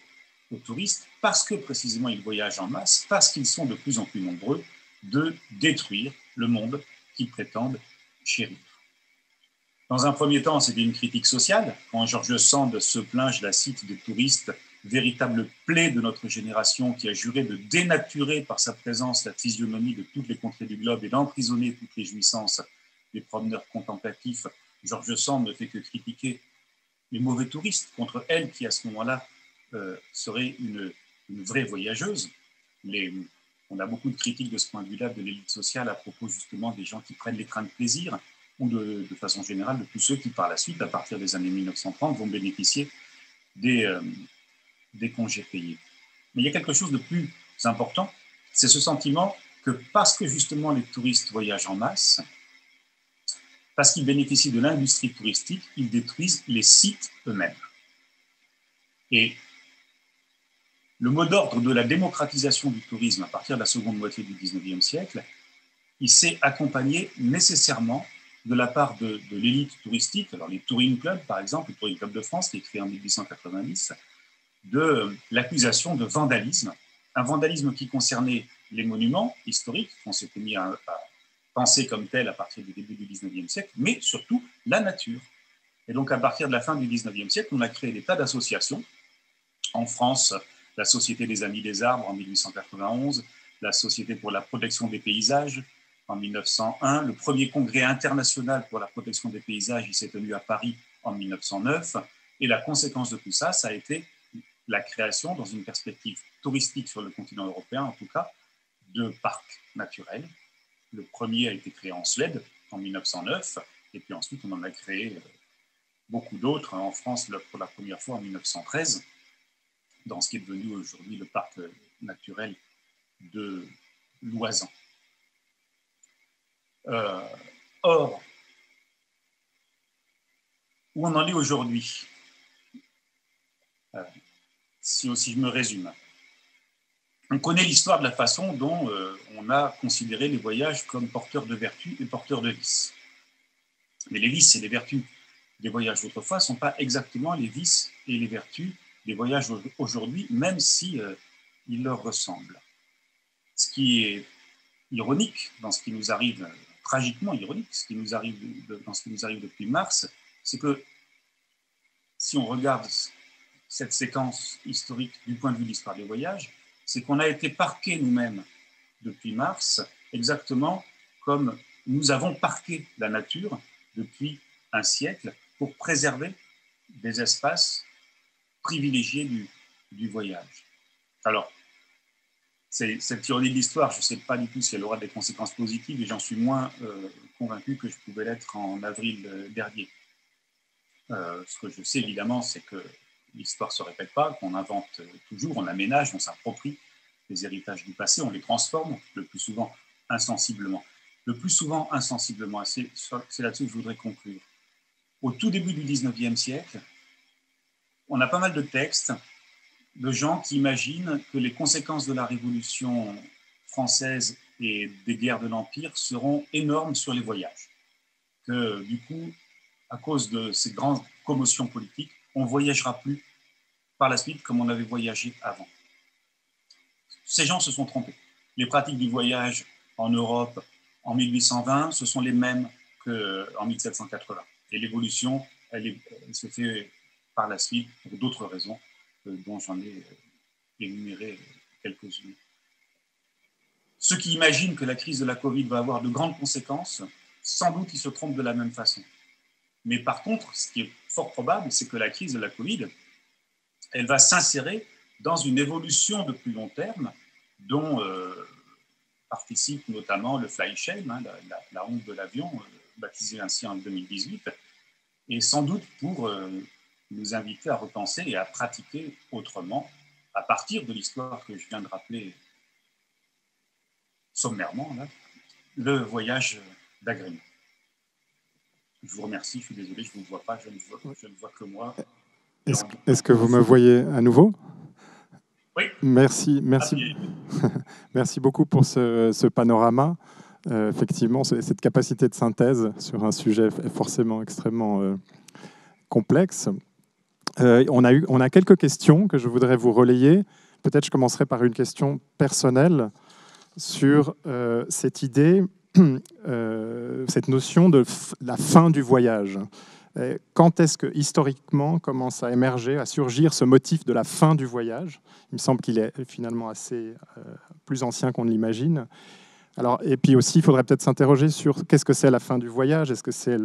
touristes, parce que précisément ils voyagent en masse, parce qu'ils sont de plus en plus nombreux, de détruire le monde qu'ils prétendent chérir. Dans un premier temps, c'était une critique sociale. Quand George Sand se plaint, je la cite, des touristes, véritable plaie de notre génération qui a juré de dénaturer par sa présence la physionomie de toutes les contrées du globe et d'emprisonner toutes les jouissances des promeneurs contemplatifs. George Sand ne fait que critiquer les mauvais touristes contre elle qui, à ce moment-là, serait une vraie voyageuse. On a beaucoup de critiques de ce point de vue-là de l'élite sociale à propos justement des gens qui prennent les trains de plaisir ou de façon générale de tous ceux qui, par la suite, à partir des années 1930, vont bénéficier des congés payés. Mais il y a quelque chose de plus important, c'est ce sentiment que parce que justement les touristes voyagent en masse, parce qu'ils bénéficient de l'industrie touristique, ils détruisent les sites eux-mêmes. Et le mot d'ordre de la démocratisation du tourisme à partir de la seconde moitié du XIXe siècle, il s'est accompagné nécessairement de la part de l'élite touristique, alors les Touring Club par exemple, le Touring Club de France qui est créé en 1890, de l'accusation de vandalisme, un vandalisme qui concernait les monuments historiques, qu'on s'était mis à penser comme tel à partir du début du XIXe siècle, mais surtout la nature. Et donc à partir de la fin du XIXe siècle, on a créé des tas d'associations. En France, la Société des Amis des Arbres en 1891, la Société pour la protection des paysages en 1901, le premier congrès international pour la protection des paysages, il s'est tenu à Paris en 1909, et la conséquence de tout ça, ça a été la création, dans une perspective touristique sur le continent européen en tout cas, de parcs naturels. Le premier a été créé en Suède en 1909, et puis ensuite on en a créé beaucoup d'autres en France pour la première fois en 1913, dans ce qui est devenu aujourd'hui le parc naturel de Loisan. Or, où on en est aujourd'hui, si je me résume, on connaît l'histoire de la façon dont on a considéré les voyages comme porteurs de vertus et porteurs de vices. Mais les vices et les vertus des voyages d'autrefois ne sont pas exactement les vices et les vertus des voyages aujourd'hui, même si ils leur ressemblent. Ce qui est ironique dans ce qui nous arrive, tragiquement ironique, dans ce qui nous arrive depuis mars, c'est que si on regarde cette séquence historique du point de vue de l'histoire des voyages, c'est qu'on a été parqués nous-mêmes depuis mars, exactement comme nous avons parqué la nature depuis un siècle pour préserver des espaces privilégiés du voyage. Alors, cette ironie de l'histoire, je ne sais pas du tout si elle aura des conséquences positives et j'en suis moins convaincu que je pouvais l'être en avril dernier. Ce que je sais évidemment, c'est que l'histoire ne se répète pas, qu'on invente toujours, on aménage, on s'approprie les héritages du passé, on les transforme, le plus souvent insensiblement. Le plus souvent insensiblement, c'est là-dessus que je voudrais conclure. Au tout début du XIXe siècle, on a pas mal de textes de gens qui imaginent que les conséquences de la Révolution française et des guerres de l'Empire seront énormes sur les voyages. Que du coup, à cause de ces grandes commotions politiques, on ne voyagera plus par la suite comme on avait voyagé avant. Ces gens se sont trompés. Les pratiques du voyage en Europe en 1820, ce sont les mêmes qu'en 1780. Et l'évolution, elle se fait par la suite pour d'autres raisons dont j'en ai énuméré quelques-unes. Ceux qui imaginent que la crise de la Covid va avoir de grandes conséquences, sans doute ils se trompent de la même façon. Mais par contre, ce qui est fort probable, c'est que la crise de la Covid, elle va s'insérer dans une évolution de plus long terme dont participe notamment le fly shame, la honte de l'avion, baptisé ainsi en 2018, et sans doute pour nous inviter à repenser et à pratiquer autrement, à partir de l'histoire que je viens de rappeler sommairement, là, le voyage d'agrément. Je vous remercie, je suis désolé, je ne vous vois pas, je ne vois que moi. Est-ce que vous me voyez à nouveau? Oui. Merci beaucoup pour ce panorama. Effectivement, cette capacité de synthèse sur un sujet forcément extrêmement complexe. On a quelques questions que je voudrais vous relayer. Peut-être je commencerai par une question personnelle sur cette idée, cette notion de la fin du voyage. Quand est-ce que, historiquement, commence à émerger, à surgir ce motif de la fin du voyage? Il me semble qu'il est finalement assez plus ancien qu'on ne l'imagine. Alors, et puis aussi, il faudrait peut-être s'interroger sur qu'est-ce que c'est la fin du voyage? Est-ce que c'est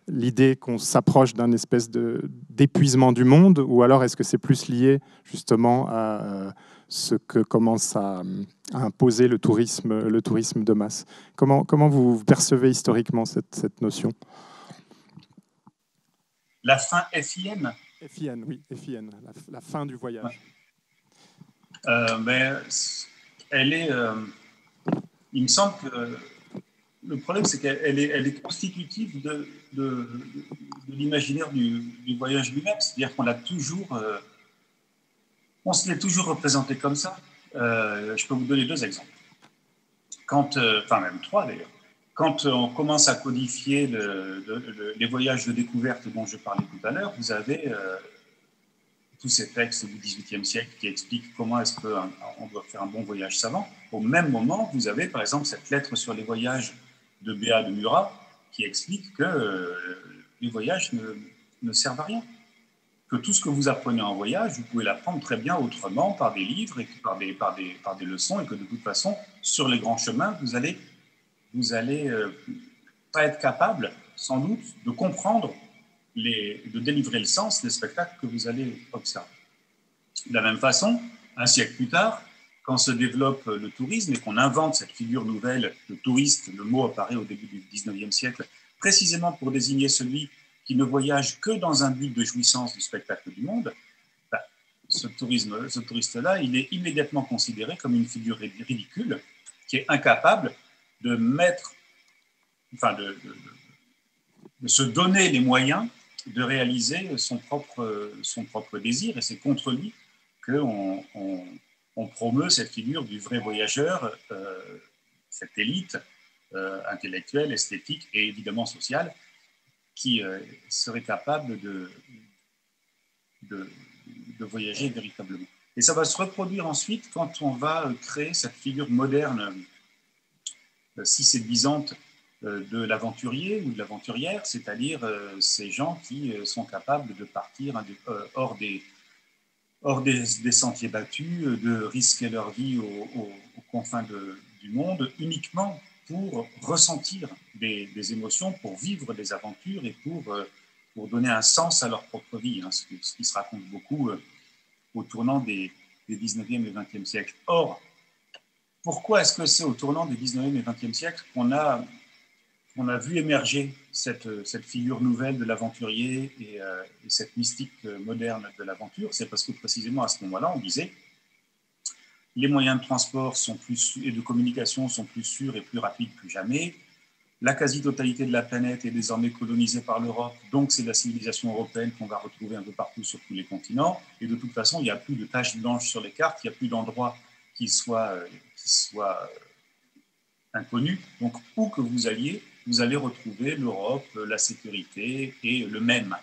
l'idée qu'on s'approche d'un espèce d'épuisement du monde, ou alors est-ce que c'est plus lié justement à ce que commence à imposer le tourisme de masse? Comment vous percevez historiquement cette notion? La fin FIN? FIN, oui, FIN, la fin du voyage. Ouais. Mais elle est... il me semble que le problème, c'est qu'elle est constitutive de l'imaginaire du voyage lui-même. C'est-à-dire qu'on l'a toujours... on se l'est toujours représenté comme ça. Je peux vous donner 2 exemples. Enfin, même 3 d'ailleurs. Quand on commence à codifier les voyages de découverte dont je parlais tout à l'heure, vous avez tous ces textes du XVIIIe siècle qui expliquent comment est-ce qu'on doit faire un bon voyage savant. Au même moment, vous avez par exemple cette lettre sur les voyages de Béat de Murat qui explique que les voyages ne servent à rien. Que tout ce que vous apprenez en voyage, vous pouvez l'apprendre très bien autrement, par des livres et par des leçons, et que de toute façon, sur les grands chemins, vous allez pas être capable, sans doute, de comprendre, de délivrer le sens des spectacles que vous allez observer. De la même façon, un siècle plus tard, quand se développe le tourisme et qu'on invente cette figure nouvelle de touriste, le mot apparaît au début du XIXe siècle, précisément pour désigner celui qui ne voyage que dans un but de jouissance du spectacle du monde, ce touriste-là, il est immédiatement considéré comme une figure ridicule qui est incapable de se donner les moyens de réaliser son propre désir, et c'est contre lui qu'on promeut cette figure du vrai voyageur, cette élite intellectuelle, esthétique et évidemment sociale qui serait capable de voyager véritablement. Et ça va se reproduire ensuite quand on va créer cette figure moderne, si séduisante, de l'aventurier ou de l'aventurière, c'est-à-dire ces gens qui sont capables de partir hors des sentiers battus, de risquer leur vie aux confins du monde, uniquement pour ressentir des émotions, pour vivre des aventures et pour donner un sens à leur propre vie, hein, ce qui se raconte beaucoup au tournant des 19e et 20e siècles. Or, pourquoi est-ce que c'est au tournant des 19e et 20e siècles qu'on a vu émerger cette figure nouvelle de l'aventurier et cette mystique moderne de l'aventure? C'est parce que précisément à ce moment-là, on disait les moyens de transport et de communication sont plus sûrs et plus rapides que jamais. La quasi-totalité de la planète est désormais colonisée par l'Europe, donc c'est la civilisation européenne qu'on va retrouver un peu partout sur tous les continents. Et de toute façon, il n'y a plus de taches blanches sur les cartes, il n'y a plus d'endroits qui soient inconnus. Donc, où que vous alliez, vous allez retrouver l'Europe, la sécurité et le même.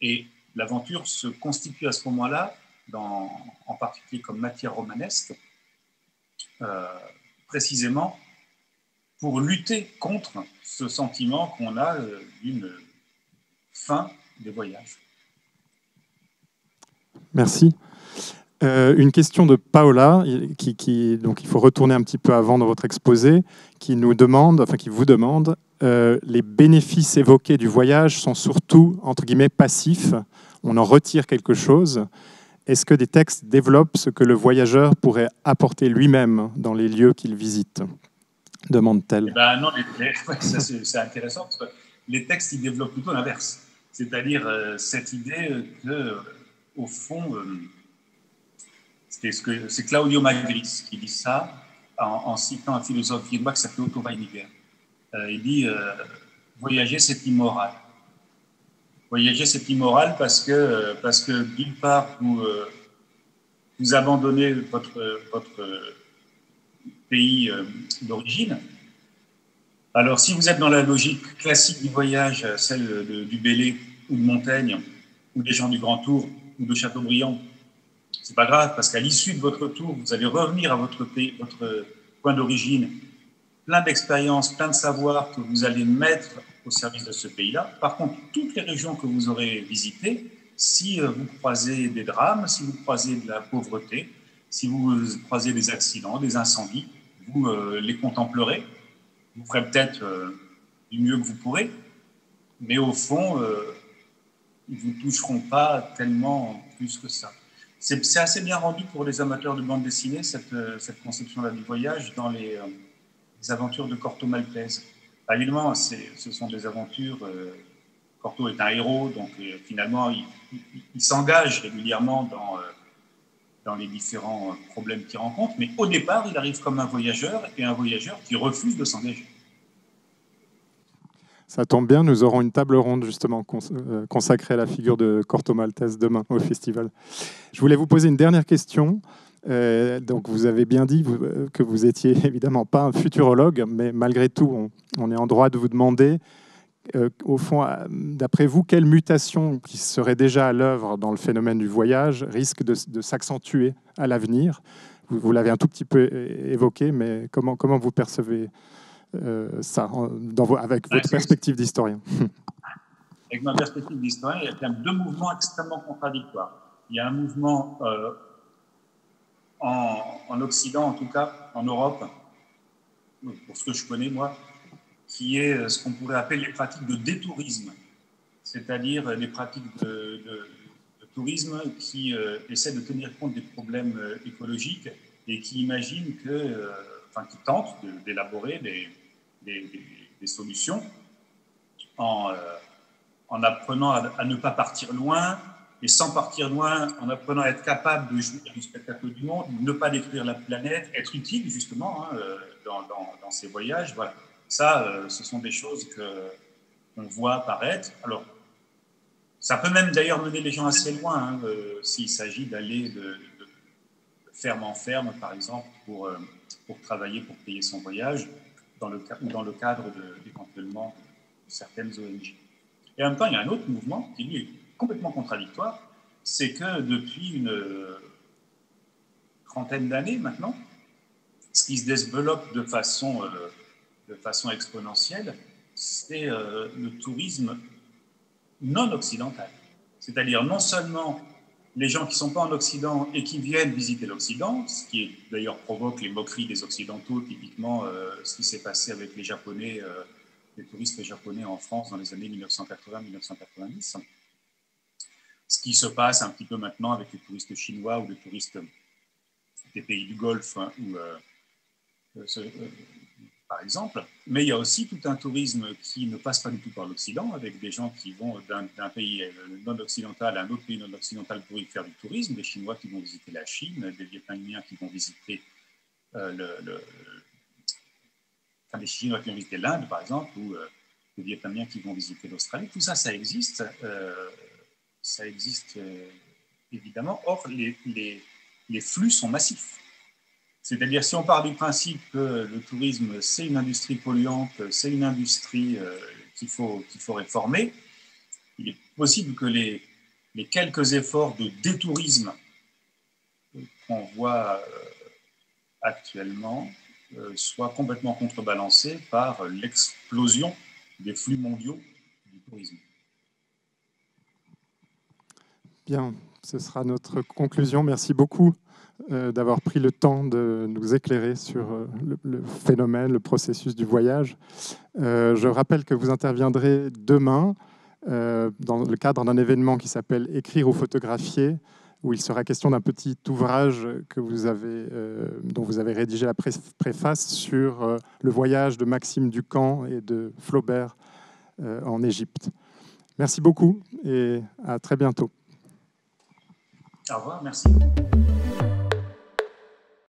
Et l'aventure se constitue à ce moment-là, en particulier comme matière romanesque, précisément pour lutter contre ce sentiment qu'on a d'une fin des voyages. Merci. Une question de Paola, donc il faut retourner un petit peu avant dans votre exposé, qui vous demande, les bénéfices évoqués du voyage sont surtout, entre guillemets, passifs. On en retire quelque chose. Est-ce que des textes développent ce que le voyageur pourrait apporter lui-même dans les lieux qu'il visite? Demande-t-elle. Non, c'est intéressant, parce que les textes, ils développent plutôt l'inverse. C'est-à-dire cette idée que, au fond, c'est Claudio Magris qui dit ça en citant un philosophe viennois qui s'appelle Otto Weiniger. Il dit voyager, c'est immoral. Voyager, c'est immoral parce que d'une part, vous abandonnez votre pays d'origine. Alors, si vous êtes dans la logique classique du voyage, celle du Bélé ou de Montaigne, ou des gens du Grand Tour, ou de Chateaubriand, c'est pas grave, parce qu'à l'issue de votre tour, vous allez revenir à votre pays, votre point d'origine, plein d'expériences, plein de savoirs que vous allez mettre au service de ce pays-là. Par contre, toutes les régions que vous aurez visitées, si vous croisez des drames, si vous croisez de la pauvreté, si vous croisez des accidents, des incendies, vous les contemplerez. Vous ferez peut-être du mieux que vous pourrez, mais au fond, ils ne vous toucheront pas tellement plus que ça. C'est assez bien rendu pour les amateurs de bande dessinée, cette conception-là du voyage, dans les aventures de Corto Maltese. Évidemment, ce sont des aventures. Corto est un héros, donc finalement, il s'engage régulièrement dans les différents problèmes qu'il rencontre, mais au départ, il arrive comme un voyageur, et un voyageur qui refuse de s'engager. Ça tombe bien, nous aurons une table ronde justement consacrée à la figure de Corto Maltese demain au festival. Je voulais vous poser une dernière question. Donc vous avez bien dit que vous étiez évidemment pas un futurologue, mais malgré tout, on est en droit de vous demander, au fond, d'après vous, quelle mutation qui serait déjà à l'œuvre dans le phénomène du voyage risque de s'accentuer à l'avenir? Vous l'avez un tout petit peu évoqué, mais comment vous percevez ça avec votre perspective d'historien? Avec ma perspective d'historien, il y a quand même deux mouvements extrêmement contradictoires. Il y a un mouvement en Occident, en tout cas en Europe, pour ce que je connais moi, qui est ce qu'on pourrait appeler les pratiques de détourisme, c'est-à-dire les pratiques de tourisme qui essaient de tenir compte des problèmes écologiques et qui imaginent qui tentent d'élaborer des solutions en apprenant à ne pas partir loin, et sans partir loin, en apprenant à être capable de jouir du spectacle du monde, ne pas détruire la planète, être utile justement dans ces voyages. Voilà. Ça, ce sont des choses qu'on voit apparaître. Alors, ça peut même d'ailleurs mener les gens assez loin, s'il s'agit d'aller de ferme en ferme, par exemple, pour travailler, pour payer son voyage, dans le cadre éventuellement de certaines ONG. Et en même temps, il y a un autre mouvement qui, lui, est complètement contradictoire, c'est que depuis une trentaine d'années maintenant, ce qui se développe de façon exponentielle, c'est le tourisme non occidental. C'est-à-dire non seulement les gens qui ne sont pas en Occident et qui viennent visiter l'Occident, ce qui d'ailleurs provoque les moqueries des Occidentaux, typiquement ce qui s'est passé avec les Japonais, les touristes japonais en France dans les années 1980-1990. Ce qui se passe un petit peu maintenant avec les touristes chinois ou les touristes des pays du Golfe, par exemple. Mais il y a aussi tout un tourisme qui ne passe pas du tout par l'Occident, avec des gens qui vont d'un pays non occidental à un autre pays non occidental pour y faire du tourisme, des Chinois qui vont visiter la Chine, des Vietnamiens qui vont visiter des Chinois qui vont visiter l'Inde, par exemple, ou des Vietnamiens qui vont visiter l'Australie. Tout ça, ça existe. Ça existe évidemment. Or, les flux sont massifs. C'est-à-dire, si on part du principe que le tourisme, c'est une industrie polluante, c'est une industrie qu'il faut réformer, il est possible que les quelques efforts de détourisme qu'on voit actuellement soient complètement contrebalancés par l'explosion des flux mondiaux du tourisme. Bien, ce sera notre conclusion. Merci beaucoup d'avoir pris le temps de nous éclairer sur le phénomène, le processus du voyage. Je rappelle que vous interviendrez demain dans le cadre d'un événement qui s'appelle « Écrire ou photographier », où il sera question d'un petit ouvrage que dont vous avez rédigé la préface sur le voyage de Maxime Ducamp et de Flaubert en Égypte. Merci beaucoup et à très bientôt. Au revoir, merci.